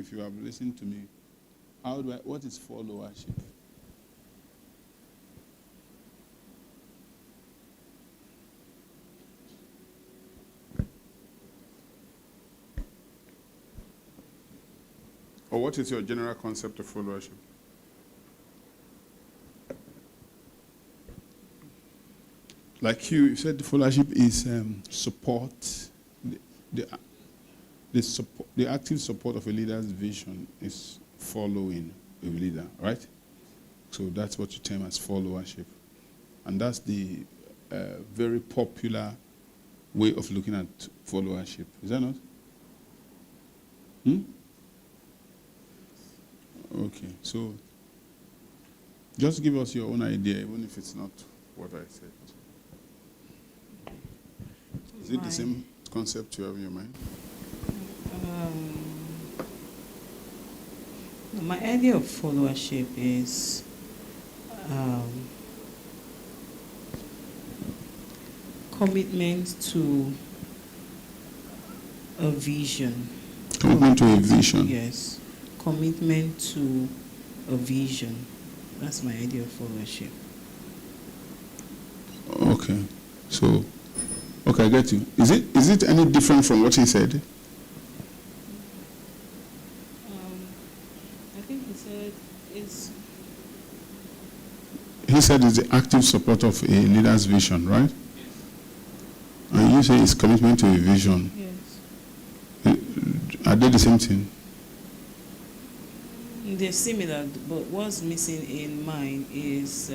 if you have listened to me, what is followership? Or what is your general concept of followership? Like you said, followership is support, the active support of a leader's vision is following a leader, right? So that's what you term as followership. And that's the very popular way of looking at followership. Is that not? Okay, so just give us your own idea, even if it's not what I said. Is it the same concept you have in your mind? My idea of followership is commitment to a vision. Commitment to a vision. Yes. Commitment to a vision. That's my idea of followership. Okay. So, okay, I get you. Is it any different from what he said? I think he said it's... He said it's the active support of a leader's vision, right? And you say it's commitment to a vision. Yes. Are they the same thing? They're similar, but what's missing in mine is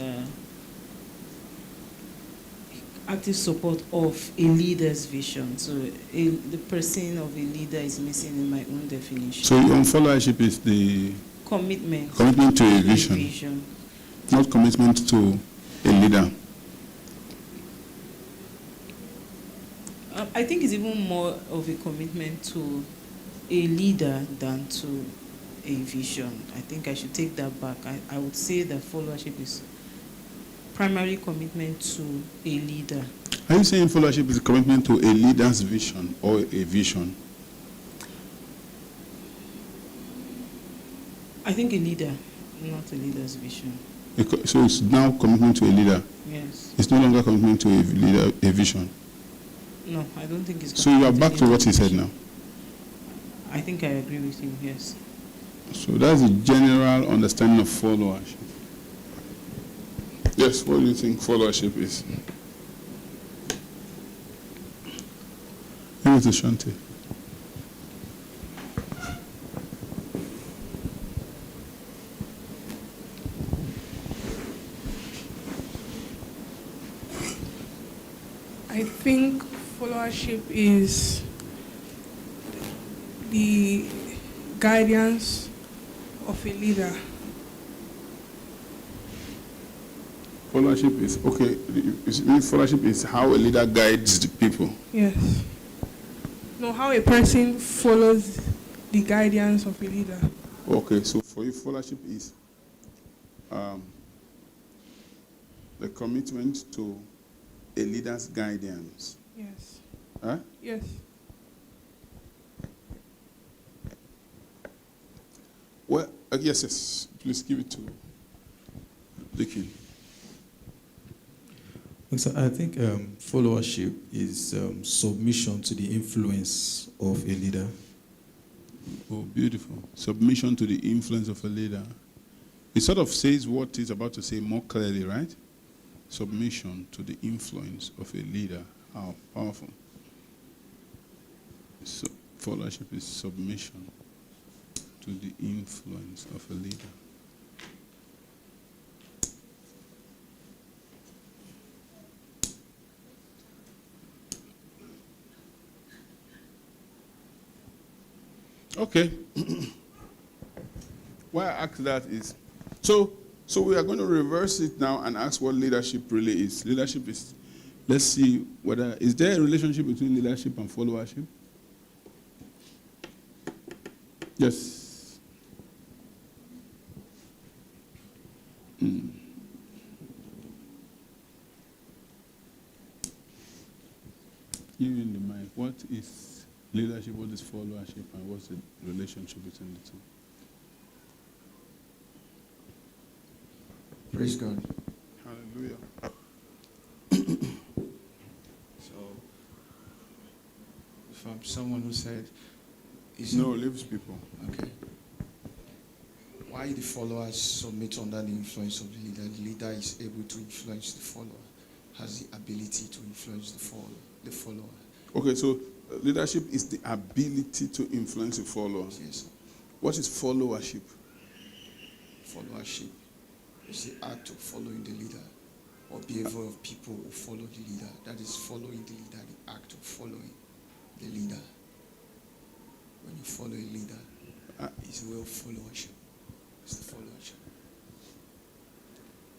active support of a leader's vision. So the person of a leader is missing in my own definition. So your own followership is the commitment to a vision, not commitment to a leader. I think it's even more of a commitment to a leader than to a vision. I think I should take that back. I would say that followership is primary commitment to a leader. Are you saying followership is a commitment to a leader's vision or a vision? I think a leader, not a leader's vision. So it's now commitment to a leader? Yes. It's no longer commitment to a leader, a vision? No, I don't think it's... So you are back to what he said now? I think I agree with him, yes. So that's the general understanding of followership. Yes, what do you think followership is? Give it to Shanti. I think followership is the guidance of a leader. Followership is, okay, followership is how a leader guides the people. Yes. No, how a person follows the guidance of a leader. Okay, so for you, followership is the commitment to a leader's guidance. Yes. Huh? Yes. Well, yes. Please give it to Dicky. So I think followership is submission to the influence of a leader. Oh, beautiful. Submission to the influence of a leader. It sort of says what he's about to say more clearly, right? Submission to the influence of a leader. How powerful. So, followership is submission to the influence of a leader. Okay. Why I ask that is, so we are going to reverse it now and ask what leadership really is. Leadership is, let's see whether, is there a relationship between leadership and followership? Yes. Give in the mic. What is leadership, what is followership, and what's the relationship between the two? Praise God. Hallelujah. So, if I'm someone who said, No, leaves people. okay. Why the followers submit under the influence of the leader? The leader is able to influence the follower, has the ability to influence the follower. Okay, so leadership is the ability to influence the followers. Yes, sir. What is followership? Followership is the act of following the leader or behavior of people who follow the leader. That is following the leader, the act of following the leader. When you follow a leader, it's a way of followership. It's the followership.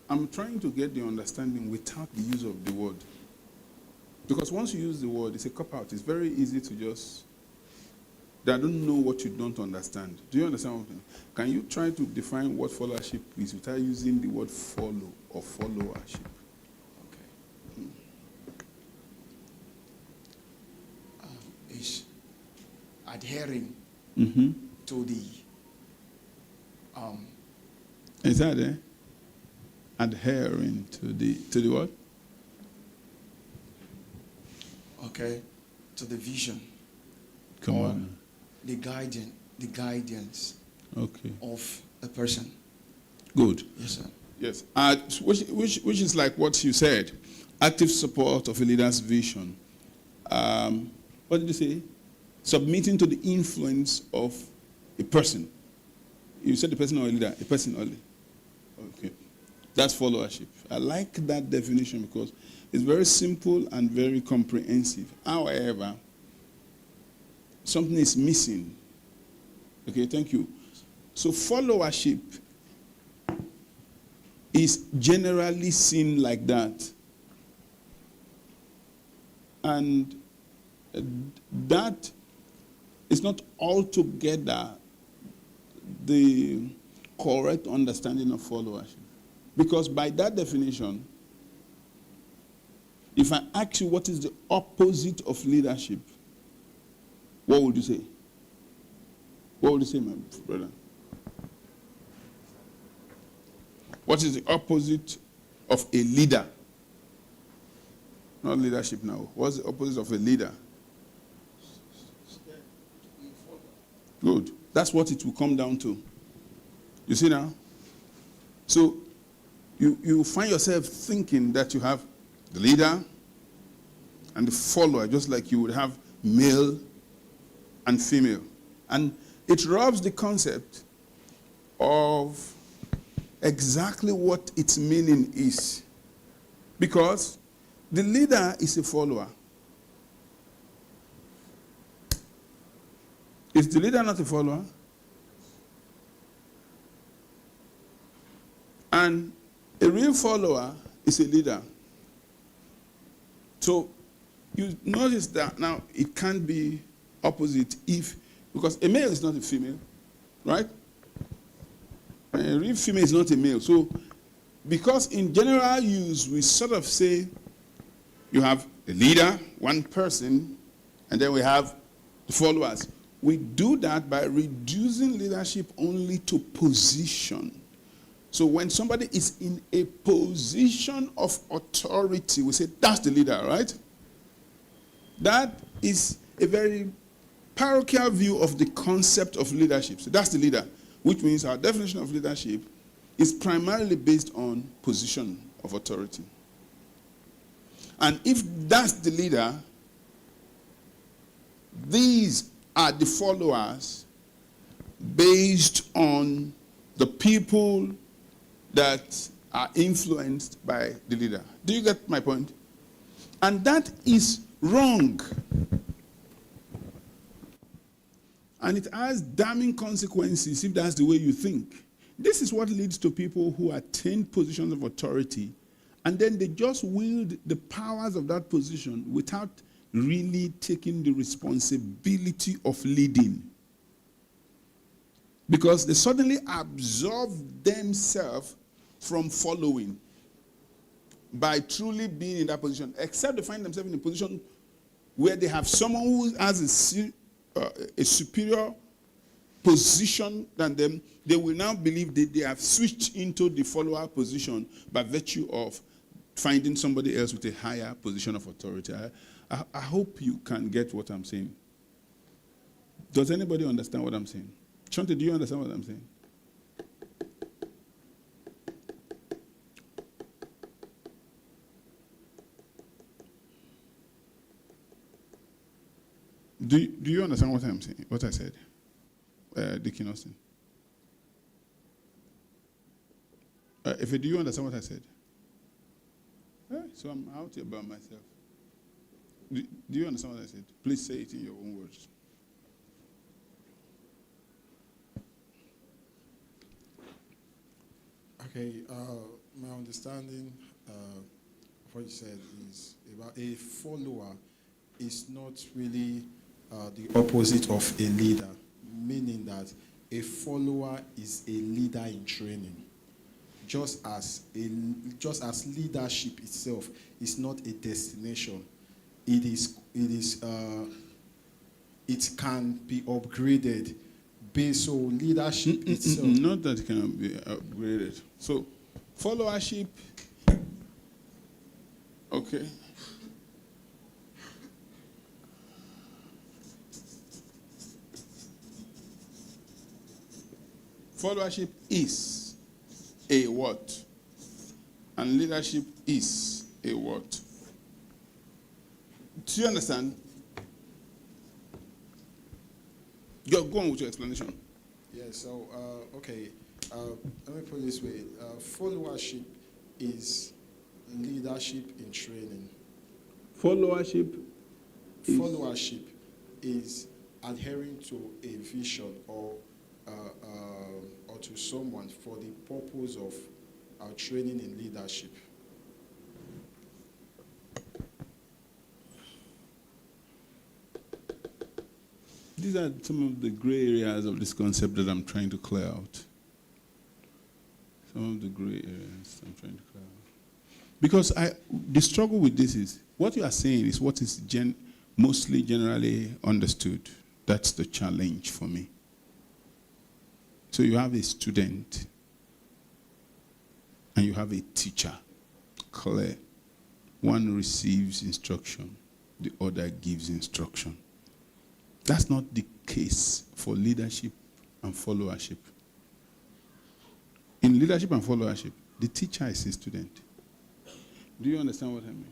I'm trying to get the understanding without the use of the word. Because once you use the word, it's a cop-out. It's very easy to just... I don't know what you don't understand. Do you understand what I'm saying? Can you try to define what followership is without using the word follow or followership? Okay. It's adhering to the Is that it? Adhering to the what? okay, to the vision. Come or on. The guidance Okay. of a person. Good. Yes, sir. Yes. Which is like what you said. Active support of a leader's vision. What did you say? Submitting to the influence of a person. You said the person or a leader? A person only. Okay. That's followership. I like that definition because it's very simple and very comprehensive. However, something is missing. Okay, thank you. So followership is generally seen like that. And that is not altogether the correct understanding of followership. Because by that definition, if I ask you what is the opposite of leadership, what would you say? What would you say, my brother? What is the opposite of a leader? Not leadership now. What's the opposite of a leader? Good. That's what it will come down to. You see now? So you find yourself thinking that you have the leader and the follower, just like you would have male and female. And it robs the concept of exactly what its meaning is. Because the leader is a follower. Is the leader not a follower? And a real follower is a leader. So you notice that now it can't be opposite because a male is not a female, right? A real female is not a male. So because in general use, we sort of say you have a leader, one person, and then we have the followers. We do that by reducing leadership only to position. So when somebody is in a position of authority, we say that's the leader, right? That is a very parochial view of the concept of leadership. So that's the leader, which means our definition of leadership is primarily based on position of authority. And if that's the leader, these are the followers based on the people that are influenced by the leader. Do you get my point? And that is wrong. And it has damning consequences if that's the way you think. This is what leads to people who attain positions of authority and then they just wield the powers of that position without really taking the responsibility of leading. Because they suddenly absolve themselves from following by truly being in that position, except they find themselves in a position where they have someone who has a superior position than them, they will now believe that they have switched into the follower position by virtue of finding somebody else with a higher position of authority. I hope you can get what I'm saying. Does anybody understand what I'm saying? Shante, do you understand what I'm saying? Do you understand what I'm saying? What I said, Dickie Austin? If do you understand what I said? So I'm out here by myself. Do you understand what I said? Please say it in your own words. Okay, my understanding of what you said is about a follower is not really the opposite of a leader, meaning that a follower is a leader in training. Just as leadership itself is not a destination, it can be upgraded based on leadership itself. Not that it can be upgraded. So, followership, okay. Followership is a what? And leadership is a what? Do you understand? You're going with your explanation. Yeah, so, okay, let me put it this way. Followership is leadership in training. Followership is adhering to a vision or to someone for the purpose of training in leadership. These are some of the gray areas of this concept that I'm trying to clear out. Some of the gray areas I'm trying to clear out. Because the struggle with this is, what you are saying is what is mostly generally understood. That's the challenge for me. So you have a student and you have a teacher. Clear. One receives instruction, the other gives instruction. That's not the case for leadership and followership. In leadership and followership, the teacher is a student. Do you understand what I mean?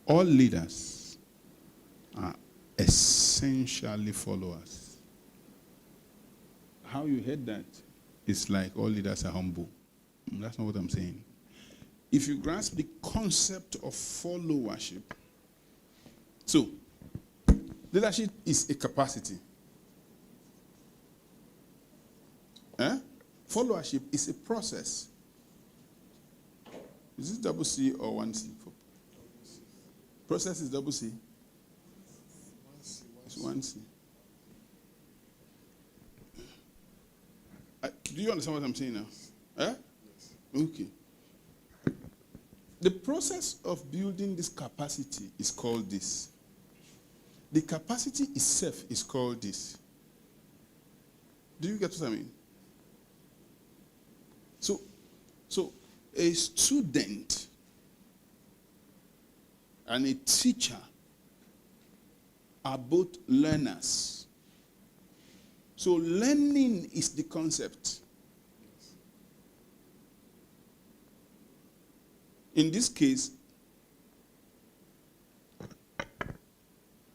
All leaders are essentially followers. How you heard that is like all leaders are humble. That's not what I'm saying. If you grasp the concept of followership, so leadership is a capacity. Followership is a process. Is it double C or one C? Process is double C. It's one C. Do you understand what I'm saying now? Yes. Okay. The process of building this capacity is called this. The capacity itself is called this. Do you get what I mean? So a student and a teacher are both learners. So learning is the concept. In this case,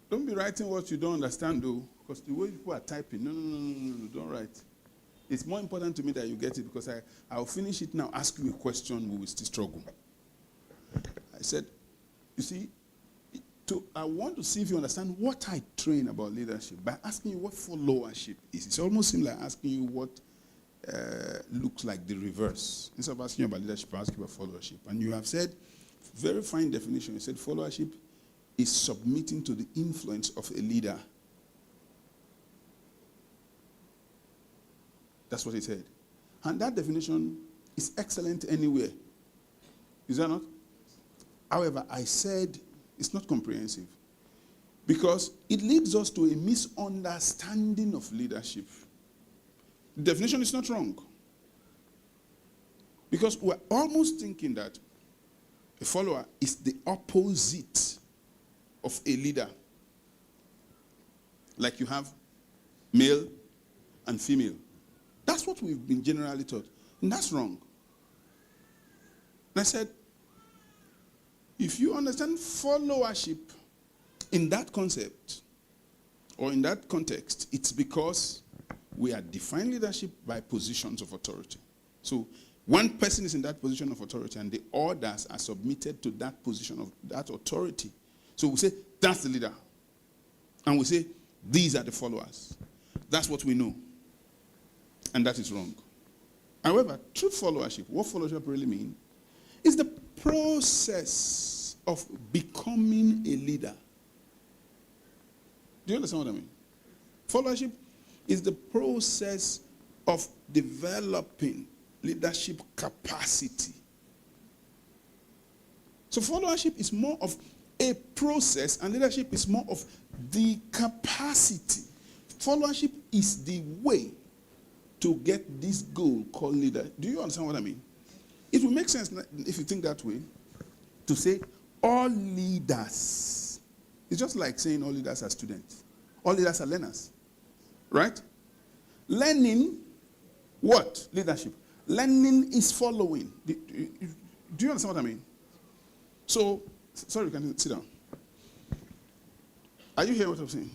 don't be writing what you don't understand, though, because the way people are typing, no, don't write. It's more important to me that you get it, because I'll finish it now, ask you a question, we will still struggle. I said, you see, I want to see if you understand what I train about leadership by asking you what followership is. It's almost seems like asking you what looks like the reverse. Instead of asking you about leadership, I ask you about followership. And you have said, very fine definition, you said followership is submitting to the influence of a leader. That's what he said. And that definition is excellent anywhere. Is that not? However, I said it's not comprehensive because it leads us to a misunderstanding of leadership. The definition is not wrong. Because we're almost thinking that a follower is the opposite of a leader. Like you have male and female. That's what we've been generally taught. And that's wrong. And I said, if you understand followership in that concept or in that context, it's because we are defining leadership by positions of authority. So one person is in that position of authority and the others are submitted to that position of that authority. So we say, that's the leader. And we say, these are the followers. That's what we know. And that is wrong. However, true followership, what followership really means, is the process of becoming a leader. Do you understand what I mean? Followership is the process of developing leadership capacity. So followership is more of a process and leadership is more of the capacity. Followership is the way to get this goal called leader. Do you understand what I mean? It will make sense if you think that way to say all leaders. It's just like saying all leaders are students. All leaders are learners. Right? Learning what? Leadership. Learning is following. Do you understand what I mean? So, sorry, you can sit down. Are you hearing what I'm saying?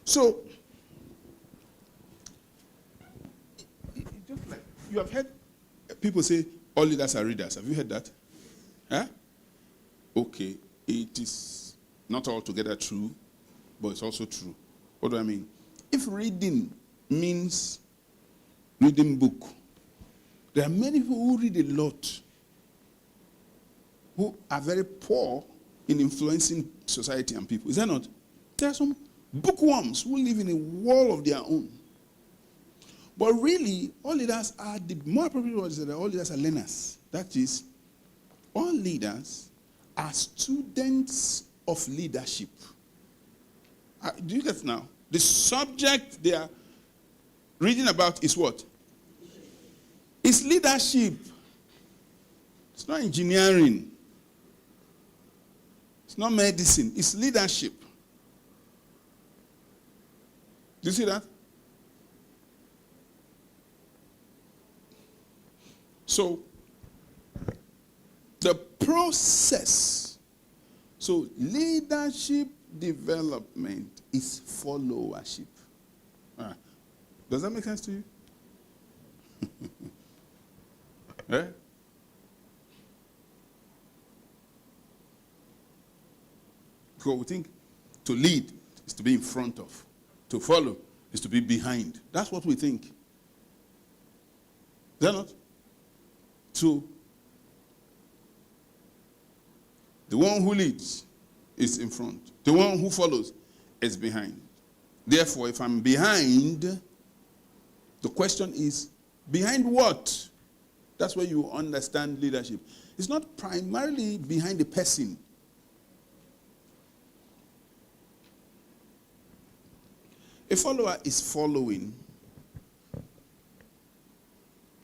So, just like you have heard people say all leaders are readers. Have you heard that? Huh? Okay, it is not altogether true, but it's also true. What do I mean? If reading means reading book, there are many people who read a lot who are very poor in influencing society and people. Is that not? There are some bookworms who live in a world of their own. But really, all leaders are, the more appropriate word is that all leaders are learners. That is, all leaders are students of leadership. Do you get it now? The subject they are reading about is what? It's leadership. It's not engineering. It's not medicine. It's leadership. Do you see that? So, the process. So, leadership development is followership. Does that make sense to you? Eh? Because we think to lead is to be in front of. To follow is to be behind. That's what we think. Is that not? So, the one who leads is in front. The one who follows is behind. Therefore, if I'm behind, the question is, behind what? That's where you understand leadership. It's not primarily behind the person. A follower is following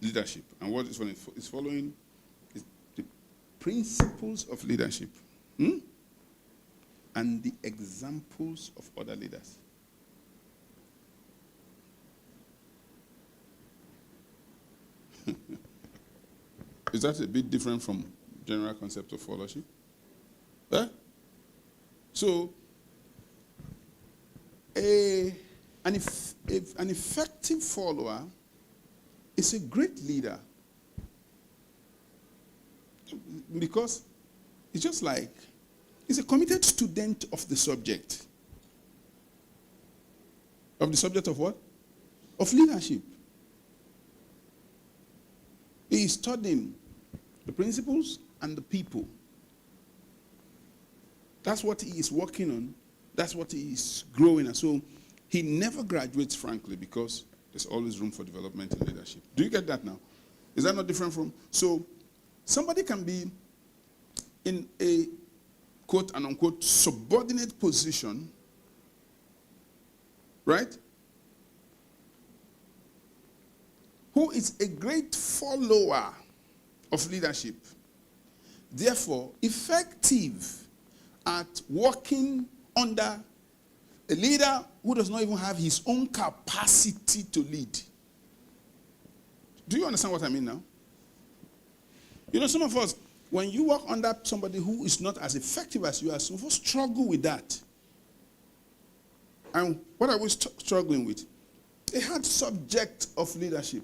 leadership. And what is following? It's following the principles of leadership. And the examples of other leaders. Is that a bit different from general concept of followership? Eh? So, an effective follower is a great leader. Because it's just like, he's a committed student of the subject. Of the subject of what? Of leadership. He is studying the principles and the people. That's what he is working on. That's what he is growing at. So he never graduates, frankly, because there's always room for development in leadership. Do you get that now? Is that not different from? So somebody can be in a quote and unquote subordinate position, right? Who is a great follower of leadership, therefore effective at working under a leader who does not even have his own capacity to lead. Do you understand what I mean now? You know, some of us, when you work under somebody who is not as effective as you are, some of us struggle with that. And what are we struggling with? A hard subject of leadership.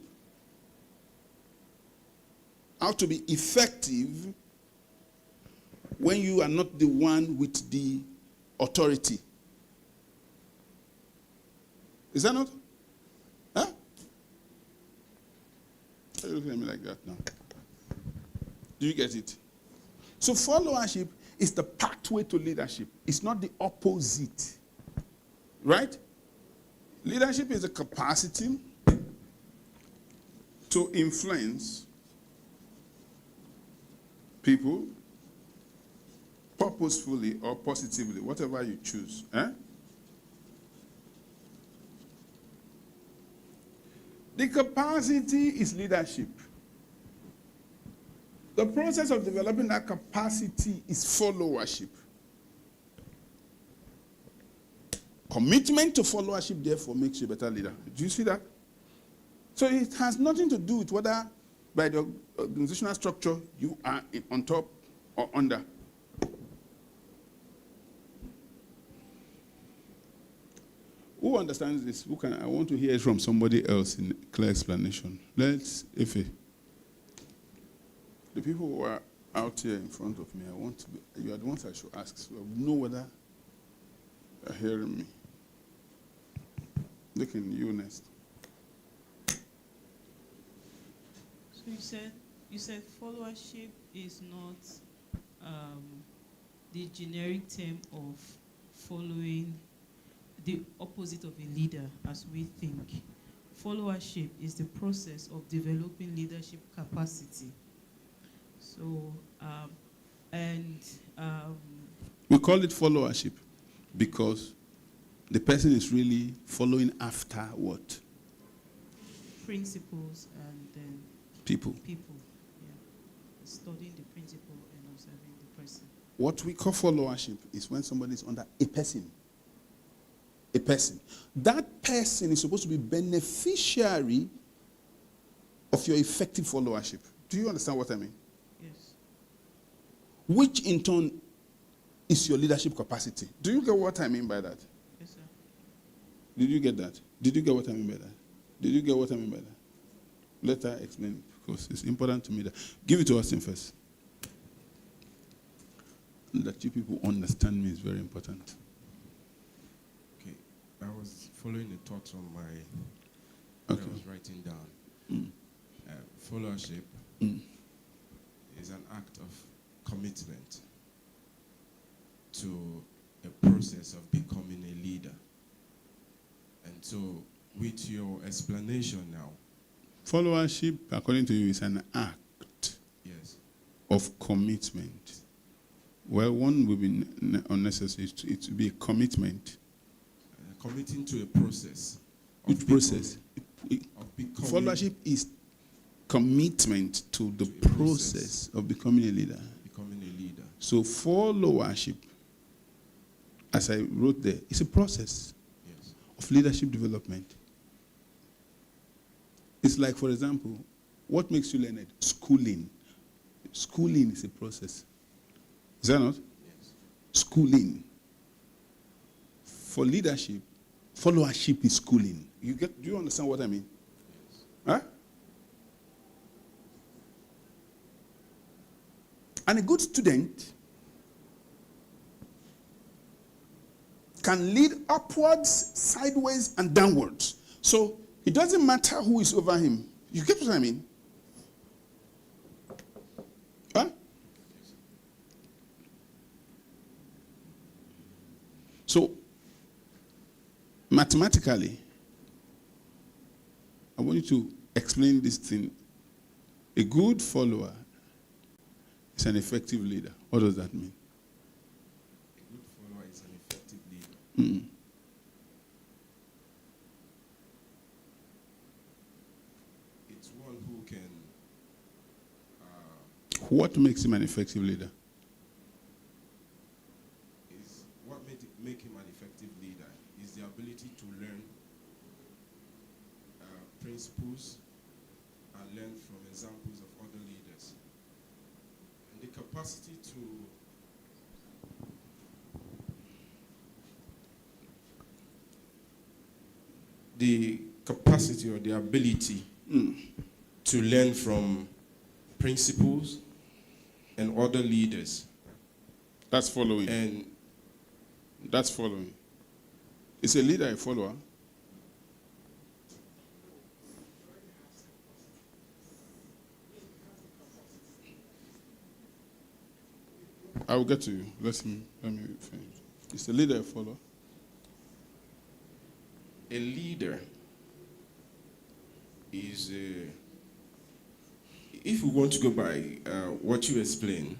How to be effective when you are not the one with the authority. Is that not? Huh? Why are you looking at me like that now? Do you get it? So followership is the pathway to leadership. It's not the opposite. Right? Leadership is the capacity to influence people purposefully or positively, whatever you choose. The capacity is leadership. The process of developing that capacity is followership. Commitment to followership, therefore, makes you a better leader. Do you see that? So it has nothing to do with whether by the organizational structure you are on top or under. Who understands this? I want to hear it from somebody else in clear explanation. Let's, Ife. The people who are out here in front of me, you are the ones I should ask, so I know whether you're hearing me. Look in you next. So you said followership is not the generic term of following the opposite of a leader as we think. Followership is the process of developing leadership capacity. So, we call it followership because the person is really following after what? Principles and then people. Yeah. Studying the principle and observing the person. What we call followership is when somebody is under a person. A person. That person is supposed to be beneficiary of your effective followership. Do you understand what I mean? Yes. Which in turn is your leadership capacity. Do you get what I mean by that? Yes, sir. Did you get that? Did you get what I mean by that? Did you get what I mean by that? Let her explain it, because it's important to me that. Give it to us in first. That you people understand me is very important. Okay. I was following the thoughts on my Okay. I was writing down. Mm. Followership Mm. is an act of commitment to a process of becoming a leader. And so, with your explanation now. Followership, according to you, is an act Yes. of commitment. Well, one will be unnecessary. It will be a commitment. Committing to a process. Which process? Of becoming. Followership is commitment to the To a process of becoming a leader. Becoming a leader. So followership, as I wrote there, is a process Yes. of leadership development. It's like, for example, what makes you learned? Schooling. Schooling is a process. Is that not? Yes. Schooling. For leadership, followership is schooling. Do you understand what I mean? Yes. Huh? And a good student can lead upwards, sideways, and downwards. So it doesn't matter who is over him. You get what I mean? Huh? So, mathematically, I want you to explain this thing. A good follower is an effective leader. What does that mean? A good follower is an effective leader. Mm. It's one who can What makes him an effective leader? is what make him an effective leader is the ability to learn principles and learn from examples of other leaders, and the capacity to or the ability to learn from principles and other leaders. That's following. And That's following. Is a leader a follower? I will get to you. Let me finish. Is the leader a follower? a leader is if we want to go by what you explain,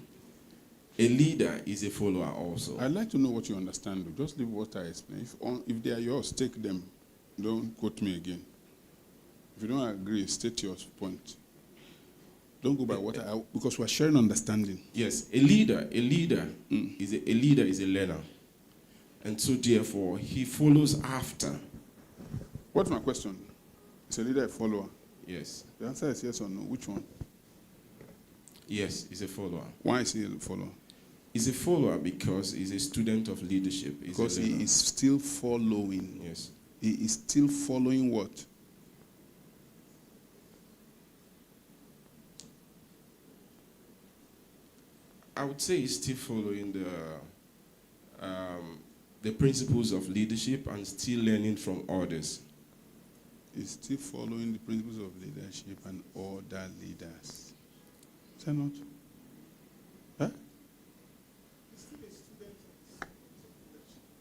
a leader is a follower also. I'd like to know what you understand. Just leave what I explain. If they are yours, take them. Don't quote me again. If you don't agree, state your point. Don't go by what because we're sharing understanding. Yes, a leader is a learner, and so therefore he follows after. What's my question? Is a leader a follower? Yes. The answer is yes or no. Which one? Yes, he's a follower. Why is he a follower? He's a follower because he's a student of leadership. Because he is still following. Yes. He is still following what? I would say he's still following the principles of leadership and still learning from others. He's still following the principles of leadership and other leaders. Is that not? Huh?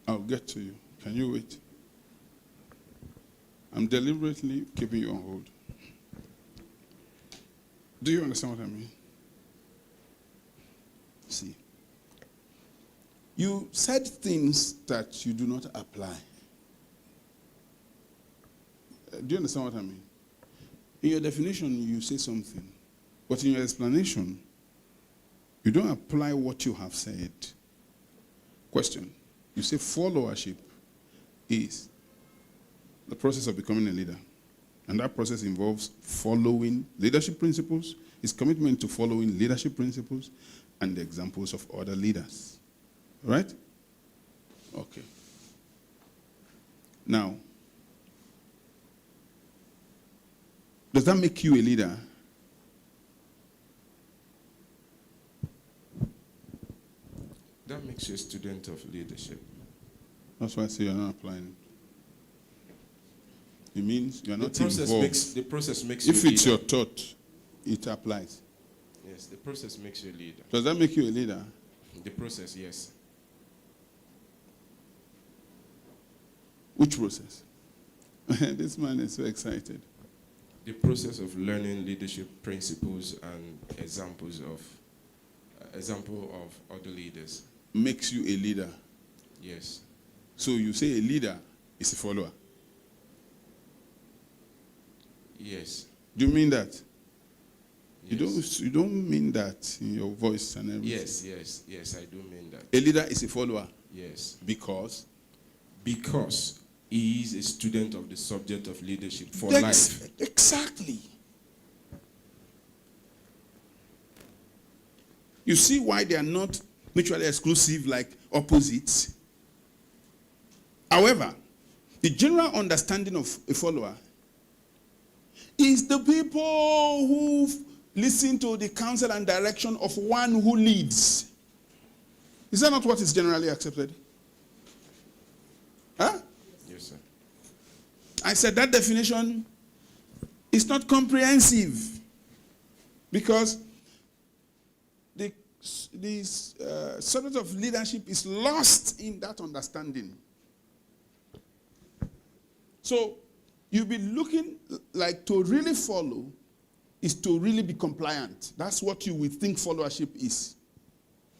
I'll get to you. Can you wait? I'm deliberately keeping you on hold. Do you understand what I mean? See. You said things that you do not apply. Do you understand what I mean? In your definition, you say something. But in your explanation, you don't apply what you have said. Question. You say followership is the process of becoming a leader. And that process involves following leadership principles, is commitment to following leadership principles and the examples of other leaders. Right? Okay. Now, does that make you a leader? That makes you a student of leadership. That's why I say you're not applying it. It means you're not involved. The process makes you a If leader. it's your thought, it applies. Yes, the process makes you a leader. Does that make you a leader? The process, yes. Which process? This man is so excited. The process of learning leadership principles and example of other leaders. Makes you a leader. Yes. So you say a leader is a follower. Yes. Do you mean that? Yes. You don't mean that in your voice and everything. Yes, I do mean that. A leader is a follower. Yes. Because he is a student of the subject of leadership for life. Exactly. You see why they are not mutually exclusive like opposites? However, the general understanding of a follower is the people who listen to the counsel and direction of one who leads. Is that not what is generally accepted? Huh? Yes, sir. I said that definition is not comprehensive because the subject of leadership is lost in that understanding. So you'll be looking like to really follow, is to really be compliant. That's what you will think followership is.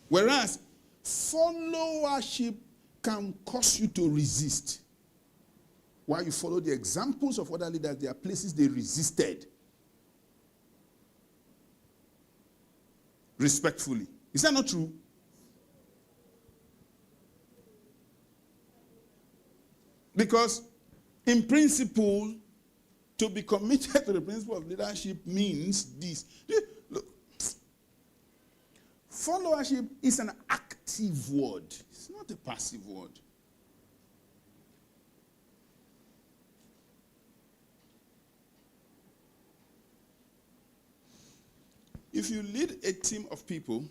Whereas followership can cause you to resist. While you follow the examples of other leaders, there are places they resisted. Respectfully. Is that not true? Because in principle, to be committed to the principle of leadership means this. Look, followership is an active word. It's not a passive word. If you lead a team of people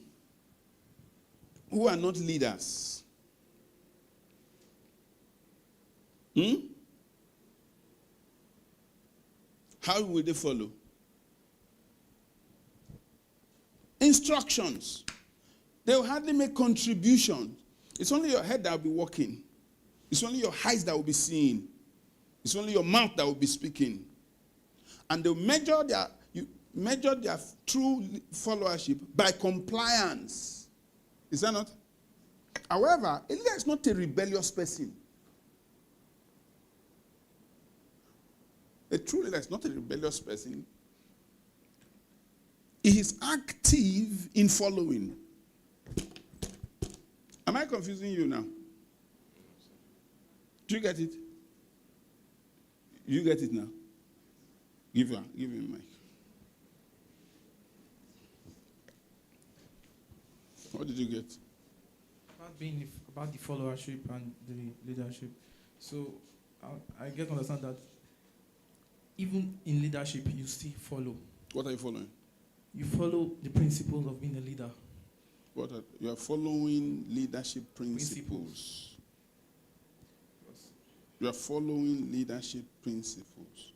who are not leaders, how will they follow? Instructions. They will hardly make contributions. It's only your head that will be working. It's only your eyes that will be seeing. It's only your mouth that will be speaking. And they'll measure their true followership by compliance. Is that not? However, a leader is not a rebellious person. A true leader is not a rebellious person. He is active in following. Am I confusing you now? Do you get it? You get it now? Give him a mic. What did you get? About the followership and the leadership. So I get to understand that even in leadership, you still follow. What are you following? You follow the principles of being a leader. You are following leadership principles. You are following leadership principles.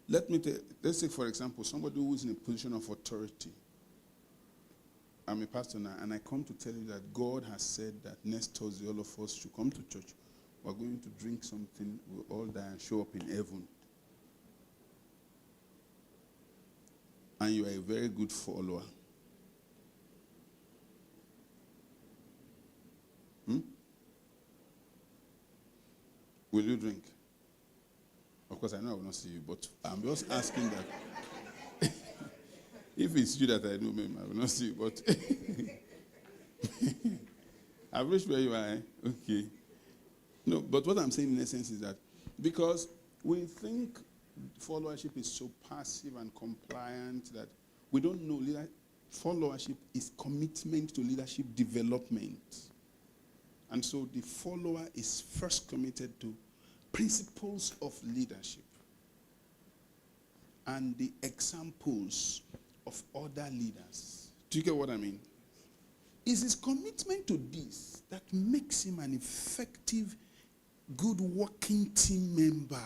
Let's say, for example, somebody who is in a position of authority. I'm a pastor now, and I come to tell you that God has said that next Thursday all of us should come to church. We're going to drink something, we'll all die and show up in heaven. And you are a very good follower. Will you drink? Of course, I know I will not see you, but I'm just asking that. If it's you that I know, maybe I will not see you, but I've reached where you are. Eh? Okay. No, but what I'm saying in essence is that because we think followership is so passive and compliant that we don't know followership is commitment to leadership development. And so the follower is first committed to principles of leadership and the examples of other leaders. Do you get what I mean? It's his commitment to this that makes him an effective, good working team member.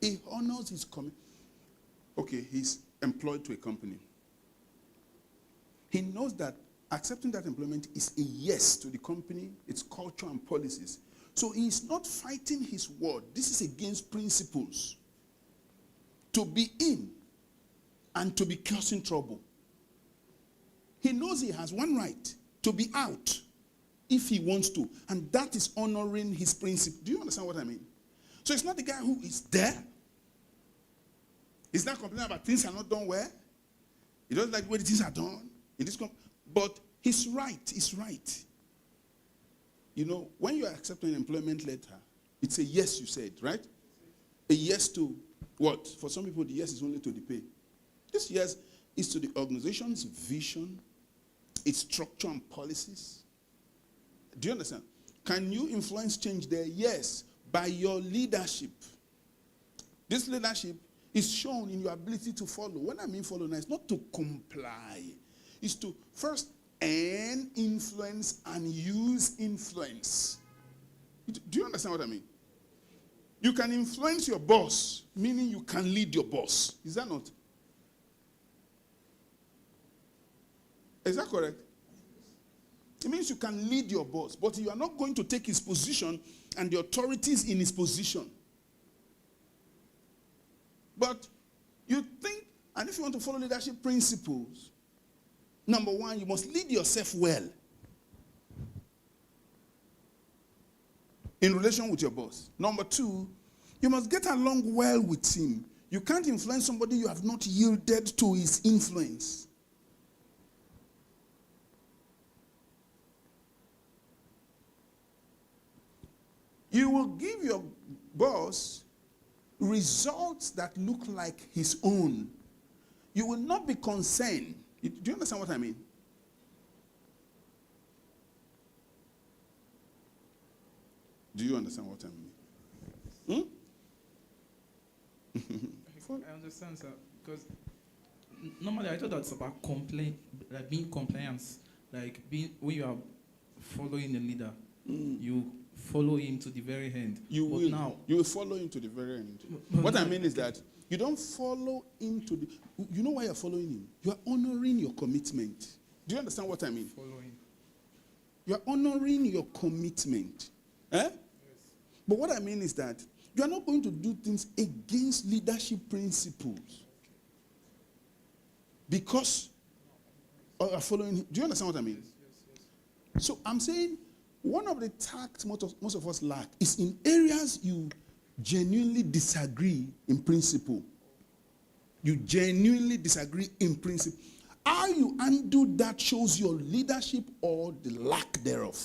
He honors his commitment. Okay, he's employed to a company. He knows that accepting that employment is a yes to the company, its culture and policies. So he is not fighting his word. This is against principles. To be in and to be causing trouble. He knows he has one right to be out if he wants to. And that is honoring his principle. Do you understand what I mean? So it's not the guy who is there. He's not complaining about things are not done well. He doesn't like the way the things are done. But he's right. He's right. You know, when you are accepting an employment letter, it's a yes you said, right? A yes to what? For some people, the yes is only to the pay. This yes is to the organization's vision, its structure and policies. Do you understand? Can you influence change there? Yes, by your leadership. This leadership is shown in your ability to follow. When I mean follow now, it's not to comply. It's to first earn influence and use influence. Do you understand what I mean? You can influence your boss, meaning you can lead your boss. Is that not? Is that correct? It means you can lead your boss, but you are not going to take his position and the authorities in his position. But you think, and if you want to follow leadership principles, number one, you must lead yourself well in relation with your boss. Number two, you must get along well with him. You can't influence somebody you have not yielded to his influence. You will give your boss results that look like his own. You will not be concerned. Do you understand what I mean? Do you understand what I mean? I understand, sir. Because normally I thought that's about being compliance, like being when you are following a leader, you follow him to the very end. You will follow him to the very end. What I mean is that you don't follow him to the. You know why you're following him? You are honoring your commitment. Do you understand what I mean? Following. You are honoring your commitment. Eh? Yes. But what I mean is that you are not going to do things against leadership principles. Because you are following him. Do you understand what I mean? Yes. So I'm saying one of the tacts most of us lack is in areas you genuinely disagree in principle. You genuinely disagree in principle. How you undo that shows your leadership or the lack thereof.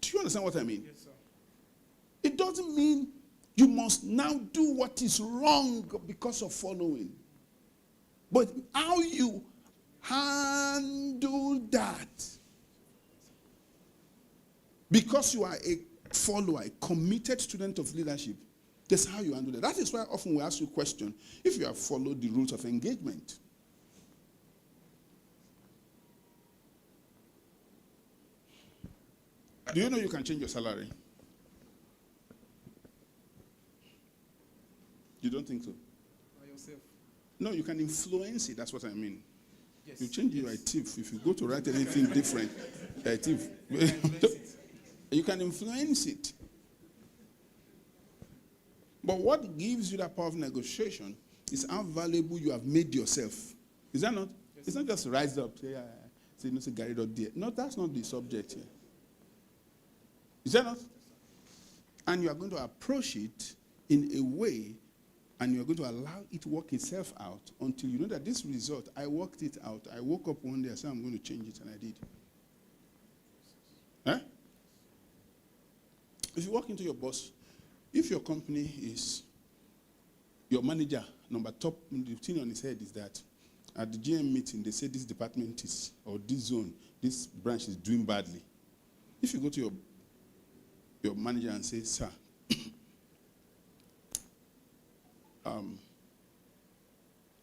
Do you understand what I mean? Yes, sir. It doesn't mean you must now do what is wrong because of following. But how you handle that. Because you are a follower, a committed student of leadership, that's how you handle that. That is why often we ask you a question, if you have followed the rules of engagement. Do you know you can change your salary? You don't think so? By yourself. No, you can influence it. That's what I mean. Yes. You change it, you're a thief. If you go to write anything different, you're a thief. You can influence it. But what gives you that power of negotiation is how valuable you have made yourself. Is that not? Yes. It's not just rise up, say no, say Gary dot there. No, that's not the subject here. Is that not? And you are going to approach it in a way, and you are going to allow it to work itself out until you know that this result, I worked it out. I woke up one day, I said, I'm going to change it, and I did. Huh? If you walk into your boss, if your company is, your manager, top, the thing on his head is that at the GM meeting, they say this department is, or this zone, this branch is doing badly. If you go to your manager and say, sir,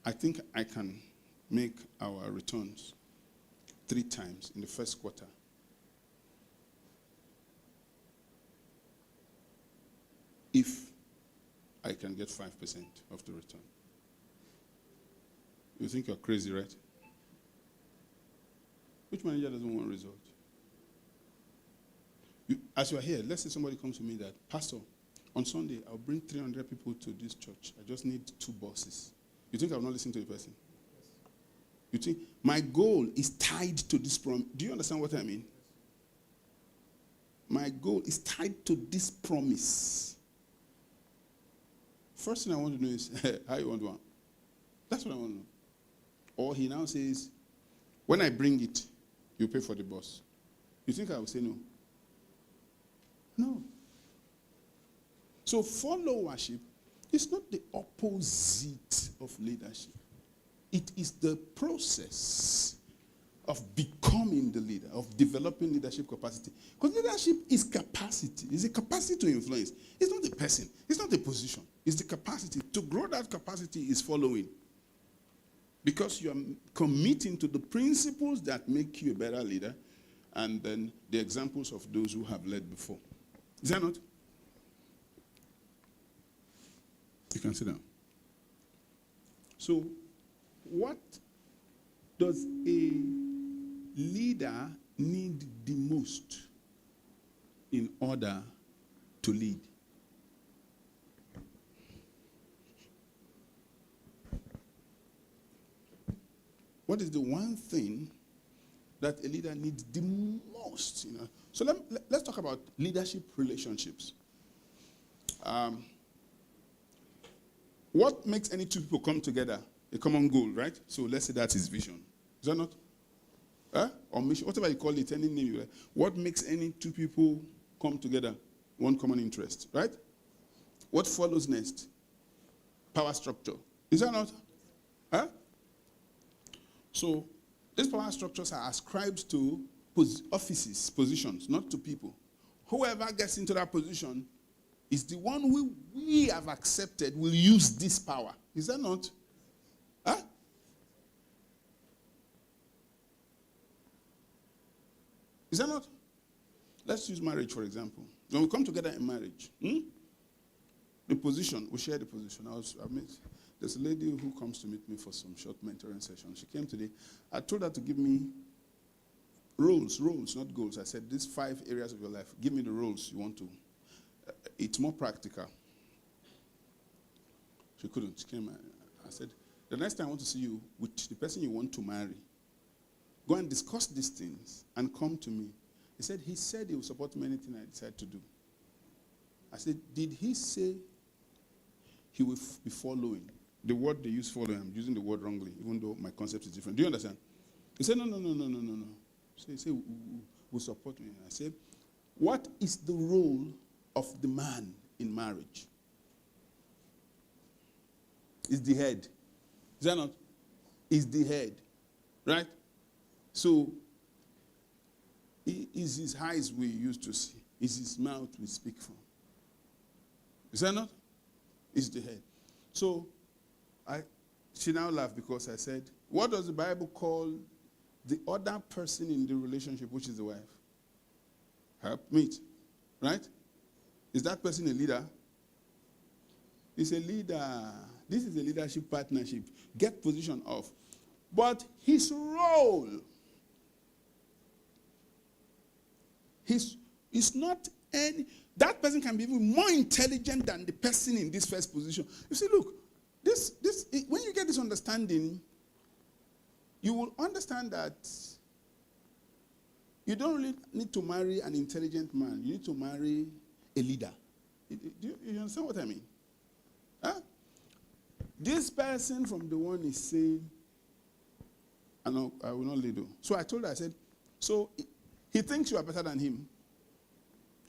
I think I can make our returns 3 times in the first quarter. If I can get 5% of the return. You think you're crazy, right? Which manager doesn't want result? As you are here, let's say somebody comes to me that, Pastor, on Sunday, I'll bring 300 people to this church. I just need 2 buses. You think I will not listen to the person? You think my goal is tied to this promise? Do you understand what I mean? My goal is tied to this promise. First thing I want to know is how you want to want. That's what I want to know. Or he now says, when I bring it, you pay for the bus. You think I will say no? No. So followership is not the opposite of leadership. It is the process of becoming the leader, of developing leadership capacity. Because leadership is capacity. It's a capacity to influence. It's not a person. It's not a position. It's the capacity. To grow that capacity is following. Because you are committing to the principles that make you a better leader, and then the examples of those who have led before. Is that not? You can sit down. So, what does a leader need the most in order to lead? What is the one thing that a leader needs the most? So let's talk about leadership relationships. What makes any two people come together? A common goal, right? So let's say that is vision. Is that not? Or mission, whatever you call it, any name you like. What makes any two people come together? One common interest, right? What follows next? Power structure. Is that not? So these power structures are ascribed to offices, positions, not to people. Whoever gets into that position is the one we have accepted will use this power. Is that not? Is that not? Let's use marriage, for example. When we come together in marriage, the position, we share the position. There's a lady who comes to meet me for some short mentoring session. She came today. I told her to give me roles, not goals. I said, these 5 areas of your life, give me the roles you want to. It's more practical. She couldn't. She came. I said, the next time I want to see you with the person you want to marry, go and discuss these things and come to me. He said he will support me anything I decide to do. I said, did he say he will be following? The word they use following, I'm using the word wrongly, even though my concept is different. Do you understand? He said, no. So he said, will support me. I said, what is the role of the man in marriage? Is the head. Is that not? Is the head. Right? So, is his eyes we used to see. Is his mouth we speak from. Is that not? Is the head. So, she now laughed because I said, what does the Bible call the other person in the relationship, which is the wife? Helpmeet. Right? Is that person a leader? He's a leader. This is a leadership partnership. Get position off. But his role is not any. That person can be even more intelligent than the person in this first position. You see, look, when you get this understanding, you will understand that you don't really need to marry an intelligent man. You need to marry a leader. Do you understand what I mean? This person from the one is saying, I will not lead you. So I told her, I said, so he thinks you are better than him.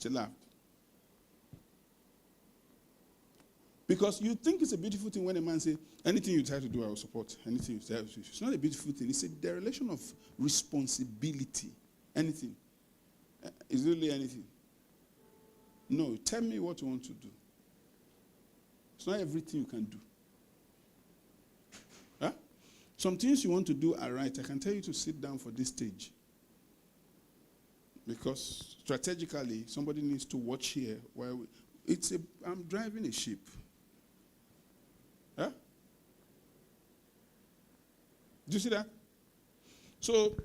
She laughed. Because you think it's a beautiful thing when a man says, anything you try to do, I will support. Anything you try to do. It's not a beautiful thing. It's a dereliction of responsibility. Anything. Is it really anything? No, tell me what you want to do. It's not everything you can do. Some things you want to do are right. I can tell you to sit down for this stage. Because strategically, somebody needs to watch here. I'm driving a ship. Do you see that? So,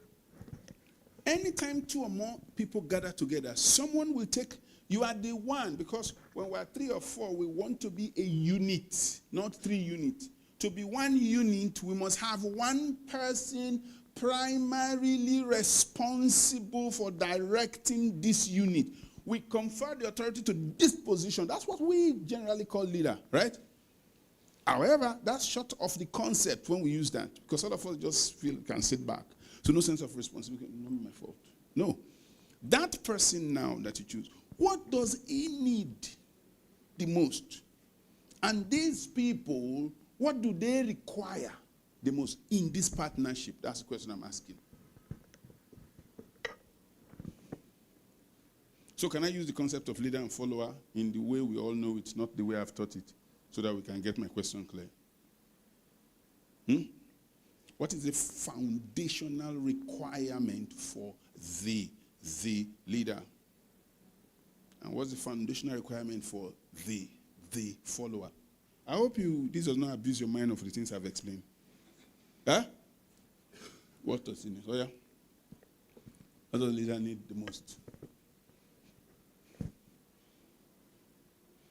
anytime 2 or more people gather together, someone will take, you are the one, because when we are 3 or 4, we want to be a unit, not 3 units. To be 1 unit, we must have 1 person primarily responsible for directing this unit. We confer the authority to this position. That's what we generally call leader, right? However, that's short of the concept when we use that, because all of us just feel can sit back. So no sense of responsibility. Not my fault. No. That person now that you choose, what does he need the most? And these people, what do they require the most in this partnership? That's the question I'm asking. So can I use the concept of leader and follower in the way we all know it, not the way I've taught it, so that we can get my question clear? What is the foundational requirement for the leader? And what's the foundational requirement for the follower? I hope this does not abuse your mind of the things I've explained. What does it need? Oh, yeah. What does the leader need the most?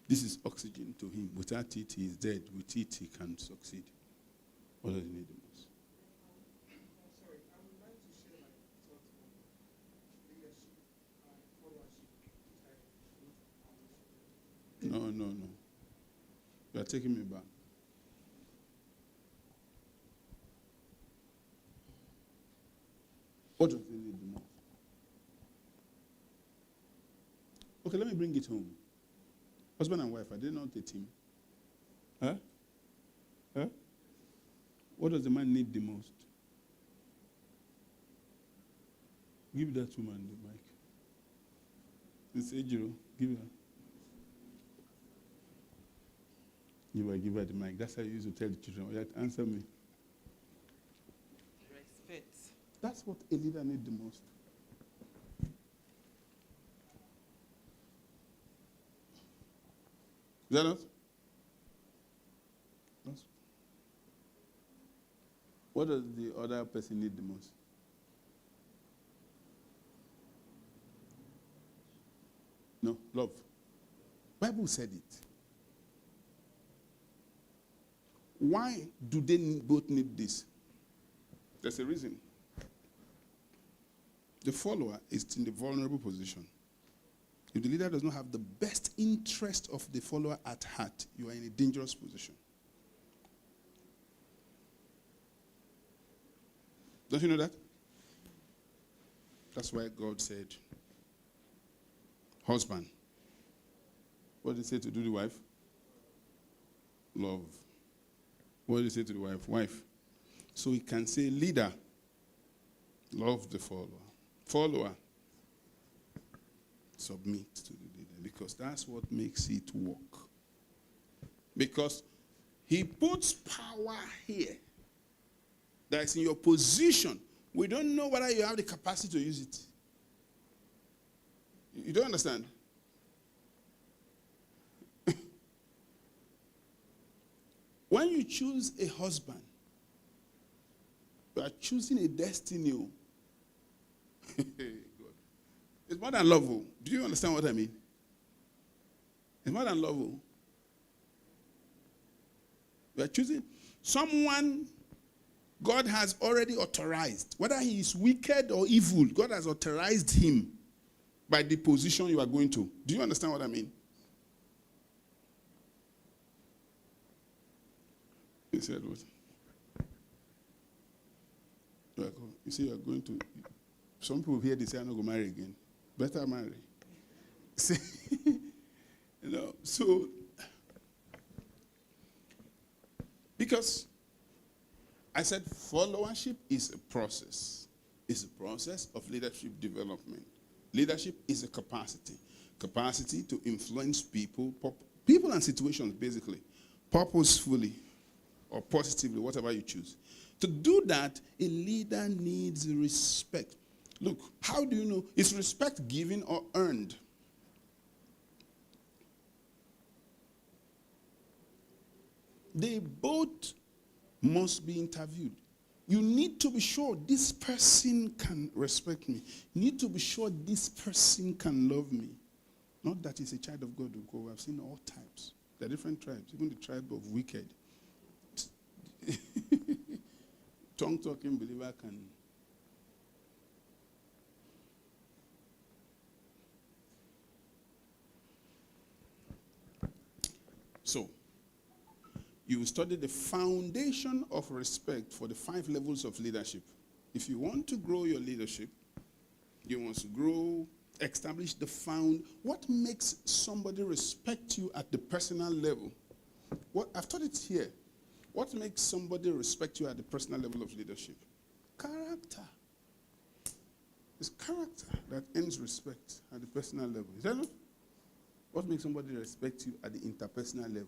This is oxygen to him. Without it, he is dead. With it, he can succeed. What does he need the most? no. You are taking me back. What does he need the most? Okay, let me bring it home. Husband and wife, are they not a team? Huh? Huh? What does the man need the most? Give that woman the mic. It's Ejiro. Give her. Give her the mic. That's how you used to tell the children. You have to answer me. Respect. That's what a leader needs the most. Is that not? Yes. What does the other person need the most? No, love. Bible said it. Why do they both need this? There's a reason. The follower is in the vulnerable position. If the leader does not have the best interest of the follower at heart, you are in a dangerous position. Don't you know that? That's why God said, husband. What did he say to do the wife? Love. What did he say to the wife? Wife. So he can say, leader, love the follower. Follower, submit to the leader, because that's what makes it work. Because he puts power here that is in your position. We don't know whether you have the capacity to use it. You don't understand? When you choose a husband, you are choosing a destiny. God. It's more than love. Do you understand what I mean? It's more than love. You are choosing someone God has already authorized. Whether he is wicked or evil, God has authorized him by the position you are going to. Do you understand what I mean? He said what? You see, you are going to... Some people here, they say, I'm not going to marry again. Better marry. So... Because I said followership is a process. It's a process of leadership development. Leadership is a capacity. Capacity to influence people and situations, basically, purposefully or positively, whatever you choose. To do that, a leader needs respect. Look, how do you know? Is respect given or earned? They both must be interviewed. You need to be sure this person can respect me. You need to be sure this person can love me. Not that he's a child of God. I've seen all types. There are different tribes, even the tribe of wicked. Tongue-talking believer can... So, you study the foundation of respect for the 5 levels of leadership. If you want to grow your leadership, you want to establish what makes somebody respect you at the personal level? I've taught it here. What makes somebody respect you at the personal level of leadership? Character. It's character that earns respect at the personal level. Is that not? What makes somebody respect you at the interpersonal level?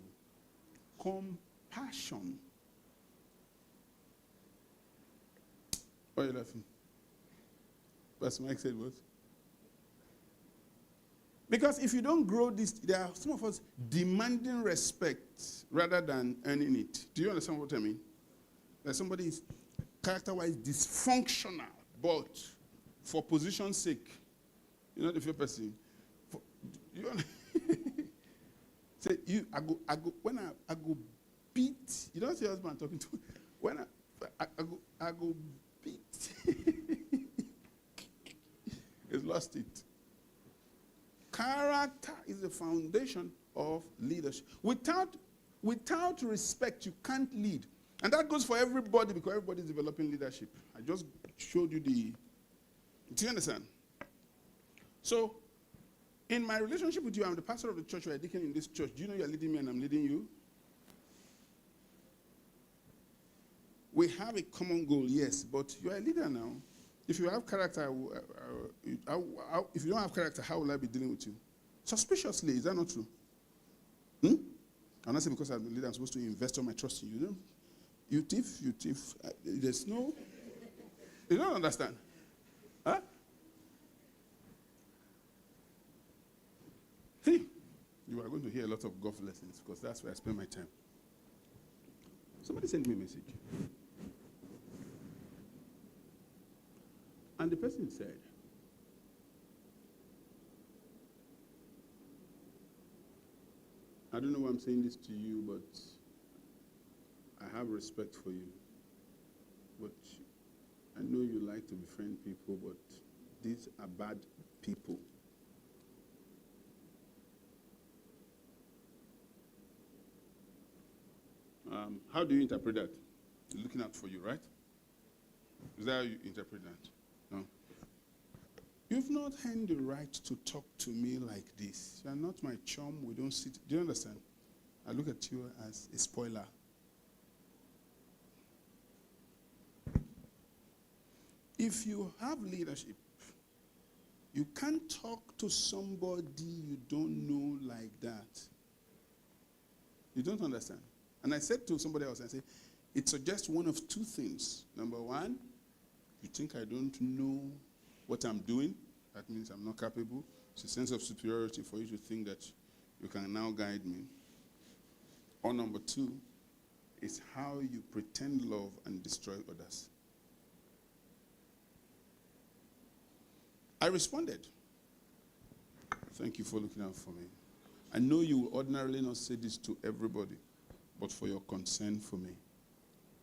Compassion. Why are you laughing? Pastor Mike said what? Because if you don't grow this, there are some of us demanding respect rather than earning it. Do you understand what I mean? That somebody is character-wise dysfunctional, but for position's sake, you're not the fair person. Say I go beat. You don't see your husband talking to. When I go beat. He's lost it. Character is the foundation of leadership. Without respect, you can't lead. And that goes for everybody because everybody is developing leadership. I just showed you the... Do you understand? So, in my relationship with you, I'm the pastor of the church, you're a deacon in this church. Do you know you're leading me and I'm leading you? We have a common goal, yes, but you're a leader now. If you have character, if you don't have character, how will I be dealing with you? Suspiciously, is that not true? I'm not saying because I'm the leader, I'm supposed to invest all my trust in you. No? You thief. There's no... You don't understand. Huh? See, you are going to hear a lot of golf lessons because that's where I spend my time. Somebody sent me a message. And the person said, I don't know why I'm saying this to you, but I have respect for you. But I know you like to befriend people, but these are bad people. How do you interpret that? Looking out for you, right? Is that how you interpret that? No. You've not earned the right to talk to me like this. You are not my chum. We don't sit. Do you understand? I look at you as a spoiler. If you have leadership, you can't talk to somebody you don't know like that. You don't understand. And I said to somebody else, I said, it suggests one of two things. Number one, you think I don't know what I'm doing. That means I'm not capable. It's a sense of superiority for you to think that you can now guide me. Or number two, is how you pretend love and destroy others. I responded. Thank you for looking out for me. I know you will ordinarily not say this to everybody, but for your concern for me.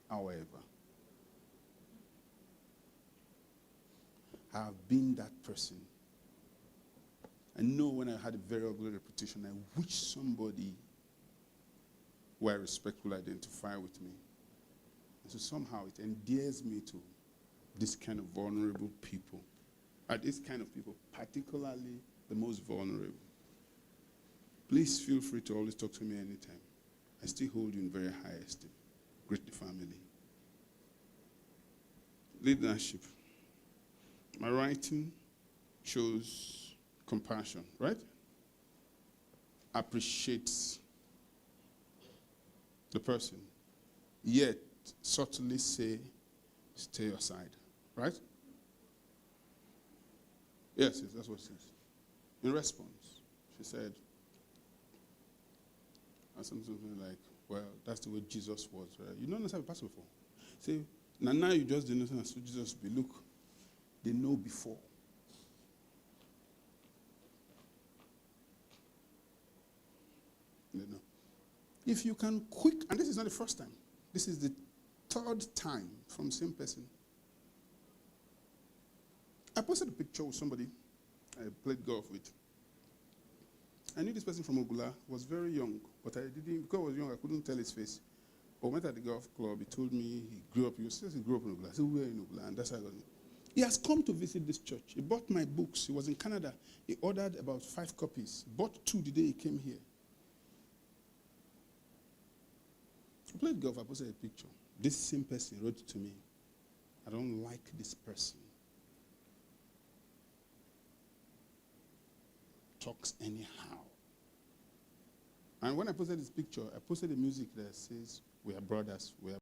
However, I have been that person. I know when I had a very ugly reputation, I wish somebody who I respect will identify with me. And so somehow it endears me to this kind of vulnerable people. This kind of people, particularly the most vulnerable. Please feel free to always talk to me anytime. I still hold you in very high esteem. Great family. Leadership. My writing shows compassion, right? Appreciates the person. Yet, subtly say, stay aside, right? Yes, that's what it says. In response, she said, something like, well, that's the way Jesus was. Right? You don't understand the pastor before. Say, now you just didn't understand how Jesus be. Look, they know before. They know. If you can and this is not the first time. This is the third time from the same person. I posted a picture with somebody I played golf with. I knew this person from Ogula, was very young, but I didn't, because I was young, I couldn't tell his face. But when I went at the golf club, he told me he grew up, he grew up in Ogula. I said, where in Ogula? And that's how I got him. He has come to visit this church. He bought my books. He was in Canada. He ordered about 5 copies. Bought 2 the day he came here. I played golf, I posted a picture. This same person wrote to me, I don't like this person. Talks anyhow. And when I posted this picture, I posted the music that says, we are brothers, we are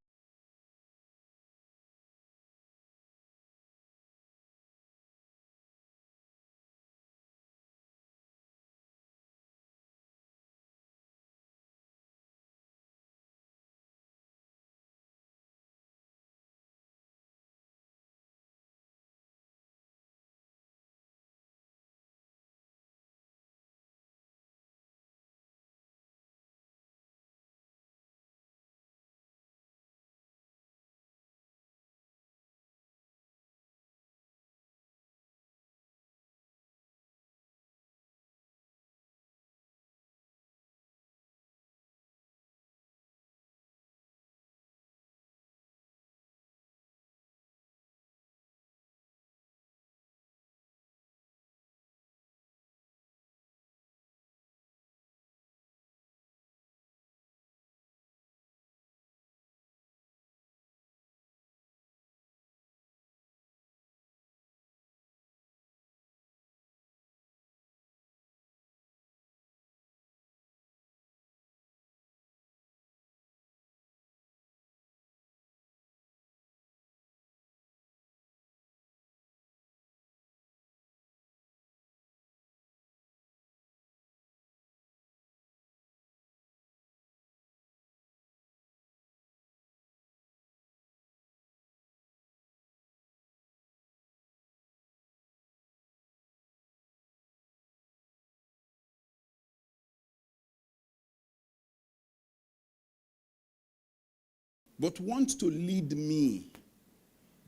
but want to lead me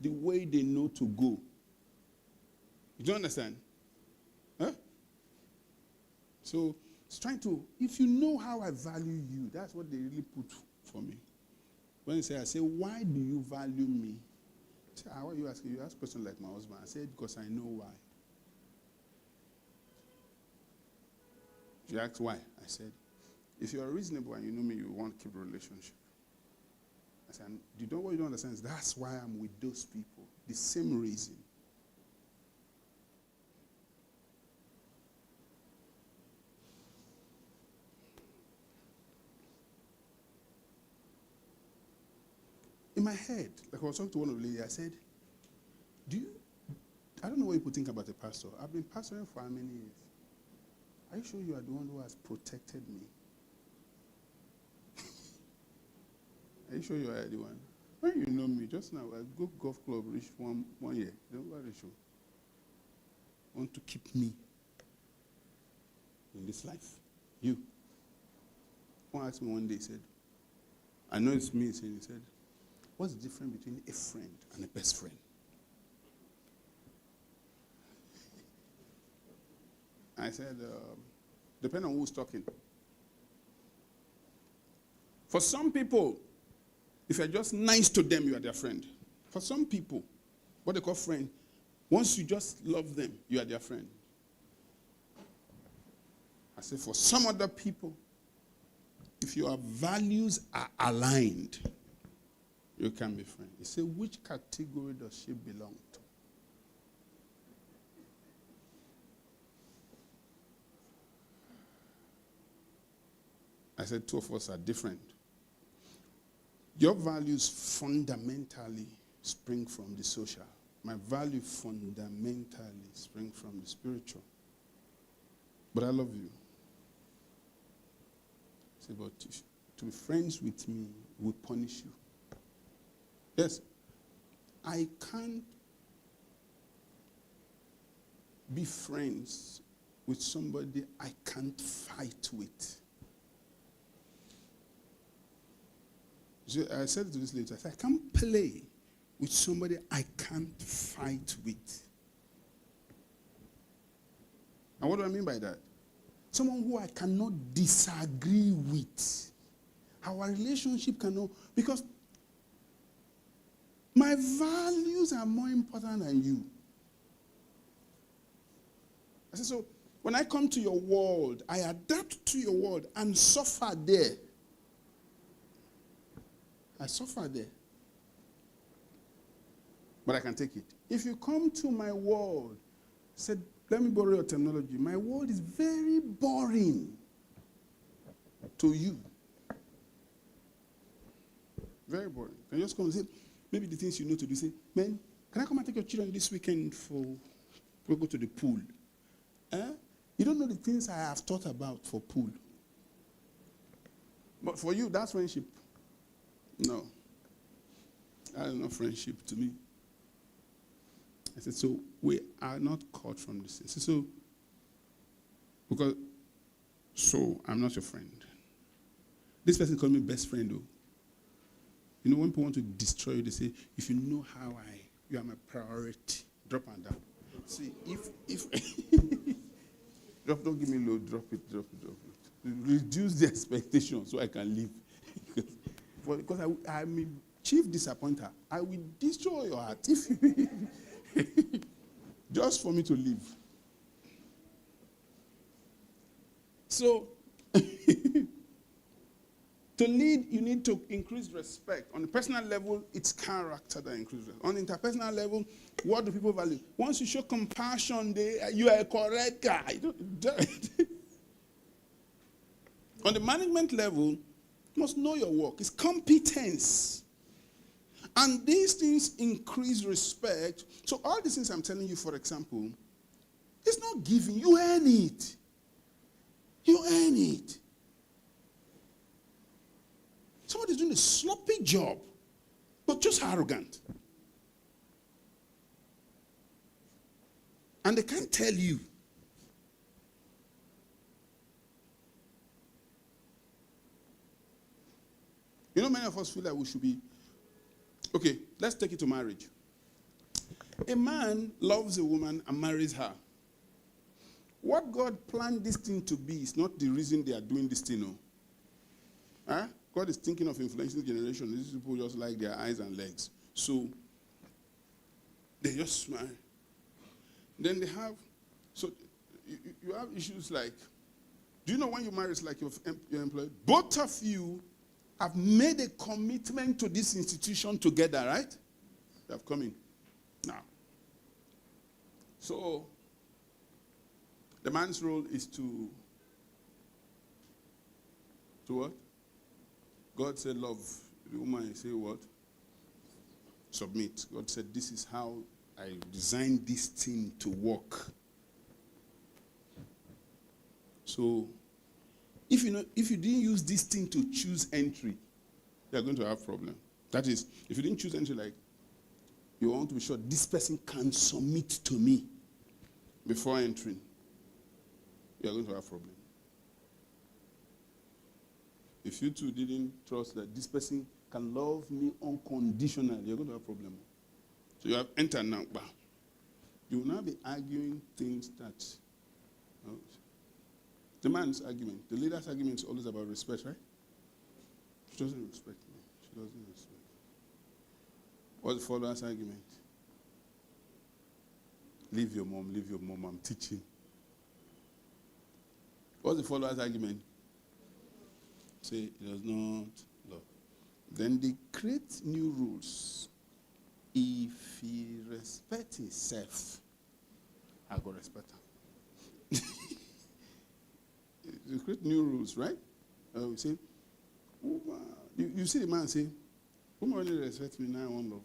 the way they know to go. You don't understand? Huh? So it's trying to, if you know how I value you, that's what they really put for me. When they say, I say, why do you value me? I say, why are you asking? You ask a question like my husband. I said, because I know why. She asked why. I said, if you are reasonable and you know me, you want to keep a relationship. I said, you know what you don't understand is that's why I'm with those people. The same reason. In my head, like I was talking to one of the ladies, I said, I don't know what people think about a pastor. I've been pastoring for how many years? Are you sure you are the one who has protected me? Are you sure you are the one? When you know me, just now, I go golf club, reach one year. Don't worry, sure. Want to keep me in this life. You. One asked me one day, he said, I know it's me, he said, what's the difference between a friend and a best friend? I said, depending on who's talking. For some people, if you're just nice to them, you are their friend. For some people, what they call friend, once you just love them, you are their friend. I said, for some other people, if your values are aligned, you can be friends. You say, which category does she belong to? I said, two of us are different. Your values fundamentally spring from the social. My value fundamentally spring from the spiritual. But I love you. I said, but to be friends with me will punish you. Yes, I can't be friends with somebody I can't fight with. So I said to this lady, I said, I can't play with somebody I can't fight with. And what do I mean by that? Someone who I cannot disagree with. Our relationship cannot, because my values are more important than you. I said, so when I come to your world, I adapt to your world and suffer there. I suffer there. But I can take it. If you come to my world, said, let me borrow your terminology. My world is very boring to you. Very boring. Can you just come and say, maybe the things you know to do, say, man, can I come and take your children this weekend we'll go to the pool? You don't know the things I have thought about for pool. But for you, that's friendship. No. That is not friendship to me. I said, so we are not caught from this. I said, so I'm not your friend. This person called me best friend, though. You know, when people want to destroy you, they say, if you know how you are my priority, drop and down. See, if don't give me low, drop it. Reduce the expectation so I can leave. because I'm a chief disappointer. I will destroy your heart if just for me to leave. So, to lead, you need to increase respect. On the personal level, it's character that increases respect. On the interpersonal level, what do people value? Once you show compassion, you are a correct guy. On the management level, you must know your work. It's competence. And these things increase respect. So all these things I'm telling you, for example, it's not giving. You earn it. You earn it. Somebody's doing a sloppy job, but just arrogant. And they can't tell you. You know, many of us feel like we should be Okay, let's take it to marriage. A man loves a woman and marries her. What God planned this thing to be is not the reason they are doing this thing. No. Huh? God is thinking of influencing the generation. These people just like their eyes and legs. So they just smile. Then they have, so you have issues like, do you know when you marry, it's like your employee? Both of you have made a commitment to this institution together, right? They have come in. Now, so the man's role is to what? God said love. The woman say what? Submit. God said this is how I designed this thing to work. So if you didn't use this thing to choose entry, you are going to have problem. That is, if you didn't choose entry, like you want to be sure this person can submit to me before entering, you are going to have problem. If you two didn't trust that this person can love me unconditionally, you're going to have problem. So you have entered now. You will now be arguing things that the man's argument, the leader's argument is always about respect, right? She doesn't respect me. She doesn't respect. What's the follower's argument? Leave your mom, I'm teaching. What's the follower's argument? Say, it does not love. Then they create new rules. If he respects himself, I go respect him. You create new rules, right? We say, you see the man say, woman only respects me, now I want love.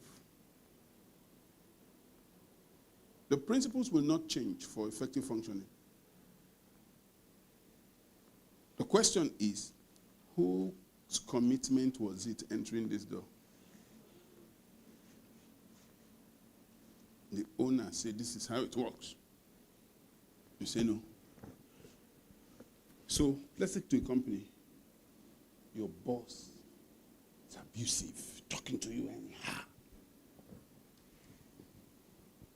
The principles will not change for effective functioning. The question is, whose commitment was it entering this door? The owner said, this is how it works. You say no. So let's take to a company. Your boss is abusive, talking to you anyhow.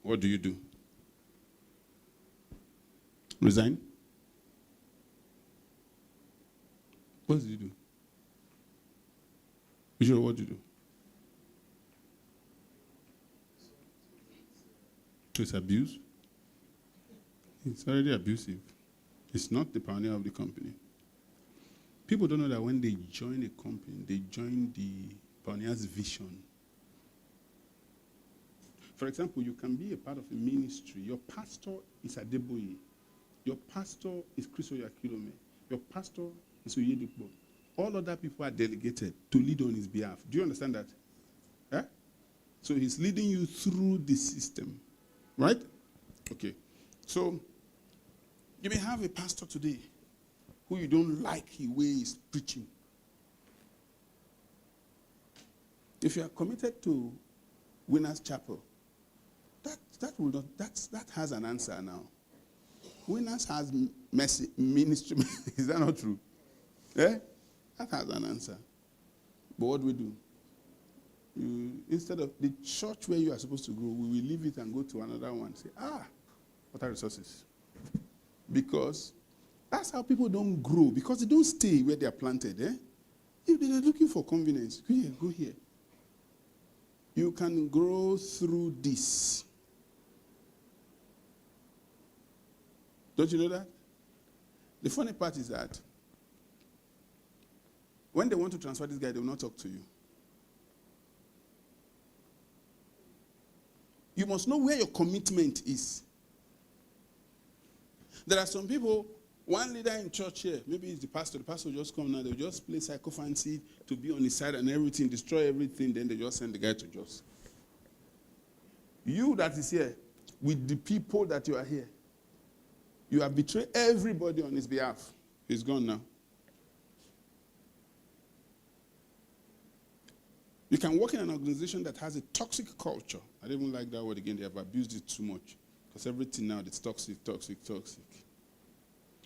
What do you do? Resign? What do you do? Usually, what do you do? So it's abuse? It's already abusive. It's not the pioneer of the company. People don't know that when they join a company, they join the pioneer's vision. For example, you can be a part of a ministry. Your pastor is Adeboye. Your pastor is Chris Oyakilome. Your pastor is Oyedepo. All other people are delegated to lead on his behalf. Do you understand that? Eh? So he's leading you through the system. Right? Okay. So you may have a pastor today who you don't like the way he's preaching. If you are committed to Winners Chapel, that has an answer now. Winners has ministry. Is that not true? Eh? That has an answer. But what do we do? Instead of the church where you are supposed to go, we will leave it and go to another one. Say, what are resources? Because that's how people don't grow. Because they don't stay where they are planted. Eh? If they are looking for convenience, go here. You can grow through this. Don't you know that? The funny part is that when they want to transfer this guy, they will not talk to you. You must know where your commitment is. There are some people, one leader in church here, maybe it's the pastor will just come now, they'll just play psychophancy to be on his side and everything, destroy everything, then they just send the guy to just. You that is here, with the people that you are here, you have betrayed everybody on his behalf. He's gone now. You can work in an organization that has a toxic culture. I don't even like that word again. They have abused it too much. Because everything now is toxic.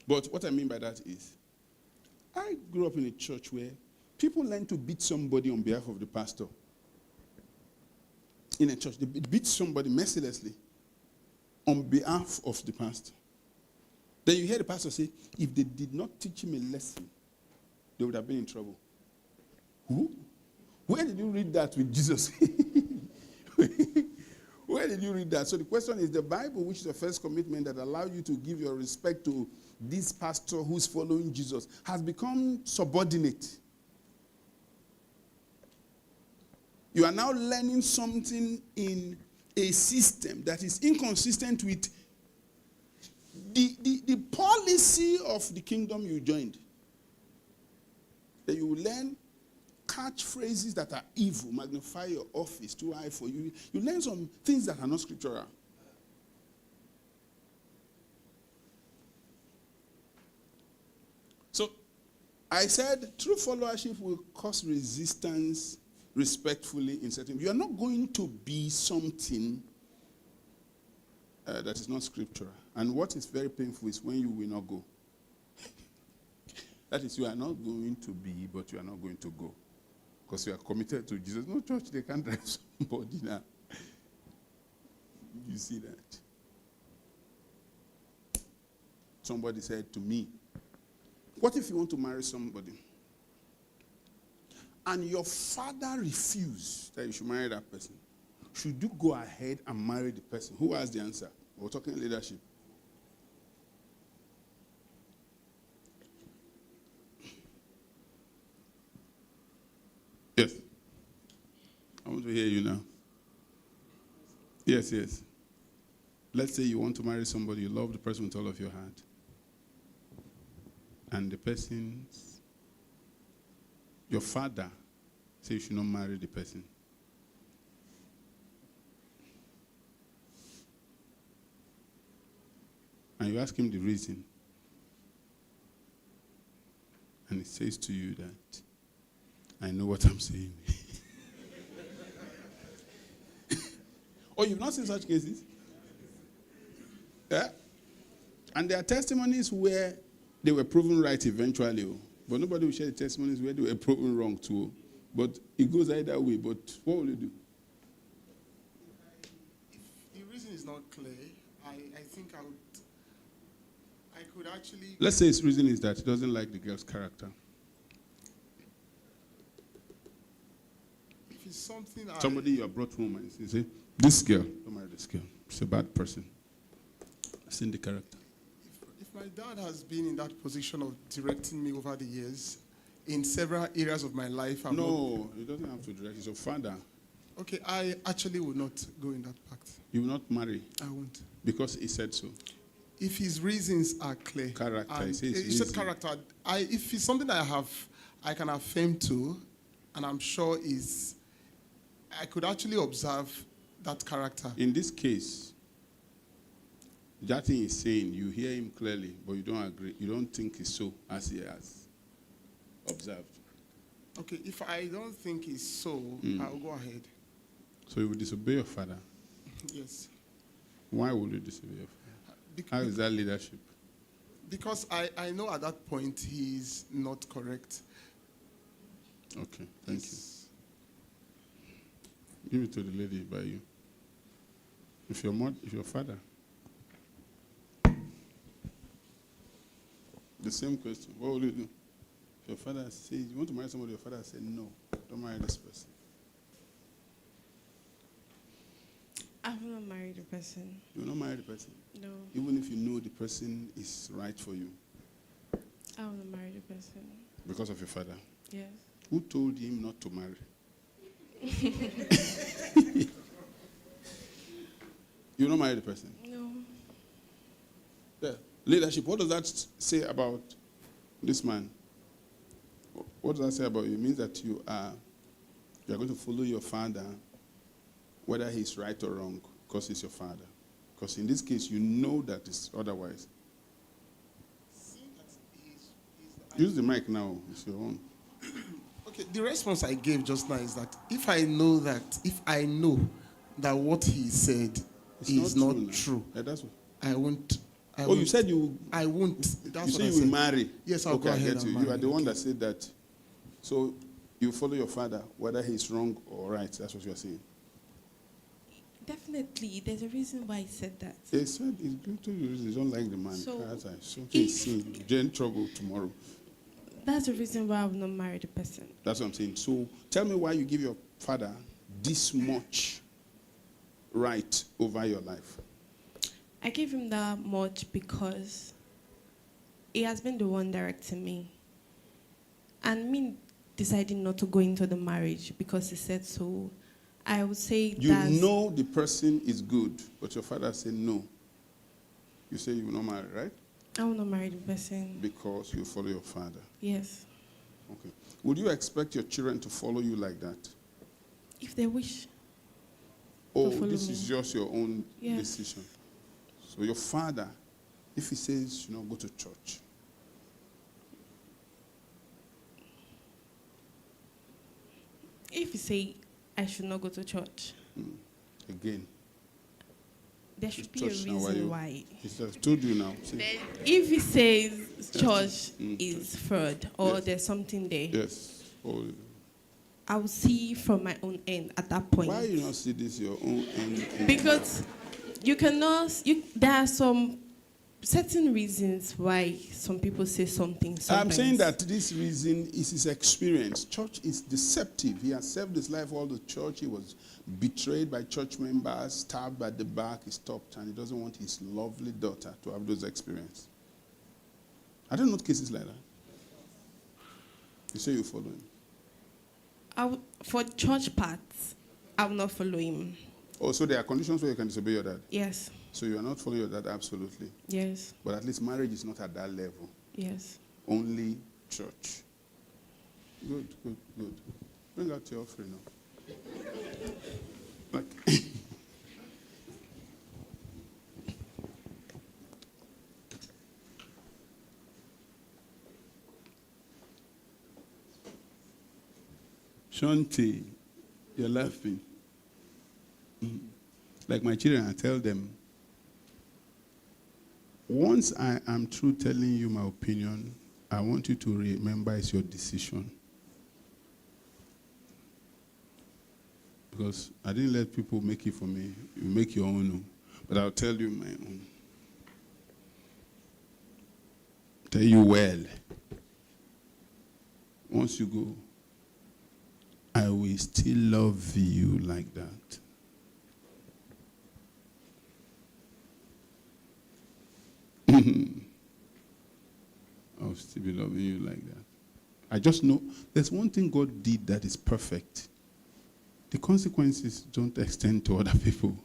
But what I mean by that is, I grew up in a church where people learn to beat somebody on behalf of the pastor. in a church, they beat somebody mercilessly on behalf of the pastor. Then you hear the pastor say, if they did not teach him a lesson, they would have been in trouble. Who? Where did you read that with Jesus? Where did you read that? So the question is, the Bible, which is the first commitment that allows you to give your respect to this pastor who's following Jesus, has become subordinate. You are now learning something in a system that is inconsistent with the policy of the kingdom you joined. That you will learn catchphrases that are evil, magnify your office, too high for you. You learn some things that are not scriptural. So, I said true followership will cause resistance respectfully in certain. You are not going to be something that is not scriptural. And what is very painful is when you will not go. That is, you are not going to be, but you are not going to go. Because you are committed to Jesus. No church, they can't drive somebody now. You see that? Somebody said to me, what if you want to marry somebody and your father refused that you should marry that person? Should you go ahead and marry the person? Who has the answer? We're talking leadership. Yes. I want to hear you now. Yes, yes. Let's say you want to marry somebody, you love the person with all of your heart. And the person's, your father says you should not marry the person. And you ask him the reason. And he says to you that, I know what I'm saying. Oh, you've not seen such cases? Yeah? And there are testimonies where they were proven right eventually. But nobody will share the testimonies where they were proven wrong too. But it goes either way. But what will you do? If the reason is not clear, I think I could actually... Let's say his reason is that he doesn't like the girl's character. If it's something Somebody you have brought home and you say, this girl, don't marry this girl. She's a bad person. I've seen the character. If my dad has been in that position of directing me over the years, in several areas of my life... No, he doesn't have to direct. He's your father. Okay, I actually will not go in that pact. You will not marry? I won't. Because he said so. If his reasons are clear. Character, he says he said character. If it's something I can affirm to, and I'm sure I could actually observe that character. In this case, that thing he's saying, you hear him clearly, but you don't agree. You don't think it's so as he has observed. Okay, if I don't think it's so, I'll go ahead. So you will disobey your father? Yes. Why would you disobey your father? How is that leadership? Because I know at that point he's not correct. Okay, thank you. Give it to the lady by you. If your father. The same question. What will you do? If your father says, you want to marry somebody, your father says, no, don't marry this person. I will not marry the person. You will not marry the person? No. Even if you know the person is right for you? I will not marry the person. Because of your father? Yes. Who told him not to marry? You will not marry the person? No. Yeah. Leadership, what does that say about this man? What does that say about you? It means that you are going to follow your father, whether he's right or wrong, because he's your father. Because in this case, you know that it's otherwise. Use the mic now. It's your own. Okay, the response I gave just now is that if I know that what he said is not true, yeah, that's what. I won't. You said you... I won't. That's you what say I you said. will marry. Yes, I'll go ahead and marry. You are the one that said that. So you follow your father, whether he's wrong or right. That's what you are saying. Definitely, there's a reason why he said that. They said it's good to you. They don't like the man. So, Something is seen. You're in trouble tomorrow. That's the reason why I will not marry the person. That's what I'm saying. So tell me why you give your father this much right over your life. I give him that much because he has been the one directing me. And me deciding not to go into the marriage because he said so, I would say You that know the person is good, but your father said no. You say you will not marry, right? I will not marry the person. Because you follow your father. Yes. Okay. Would you expect your children to follow you like that? If they wish. Oh, follow this me. is just your own Yes. decision. So your father, if he says, go to church, If you say I should not go to church, again, there should be a church now, reason why. I've told you now. See? Then if he says church Mm. is fraud or Yes. there's something there, Yes. Oh, I will see from my own end at that point. why you not see this your own end? Because you cannot, there are some certain reasons why some people say something sometimes. I'm saying that this reason is his experience. Church is deceptive. He has served his life all the church. He was betrayed by church members, stabbed at the back, he stopped, and he doesn't want his lovely daughter to have those experiences. I don't know cases like that. You say you follow him. For church parts, I will not follow him. Oh, so there are conditions where you can disobey your dad. Yes. So you are not following your dad, absolutely. Yes. But at least marriage is not at that level. Yes. Only church. Good, good, good. Bring out your offering now. Like, Shanti, you're laughing. Like my children, I tell them, once I am through telling you my opinion, I want you to remember it's your decision. Because I didn't let people make it for me. You make your own. But I'll tell you my own. Tell you well. Once you go, I will still love you like that. I'll still be loving you like that. I just know there's one thing God did that is perfect. The consequences don't extend to other people.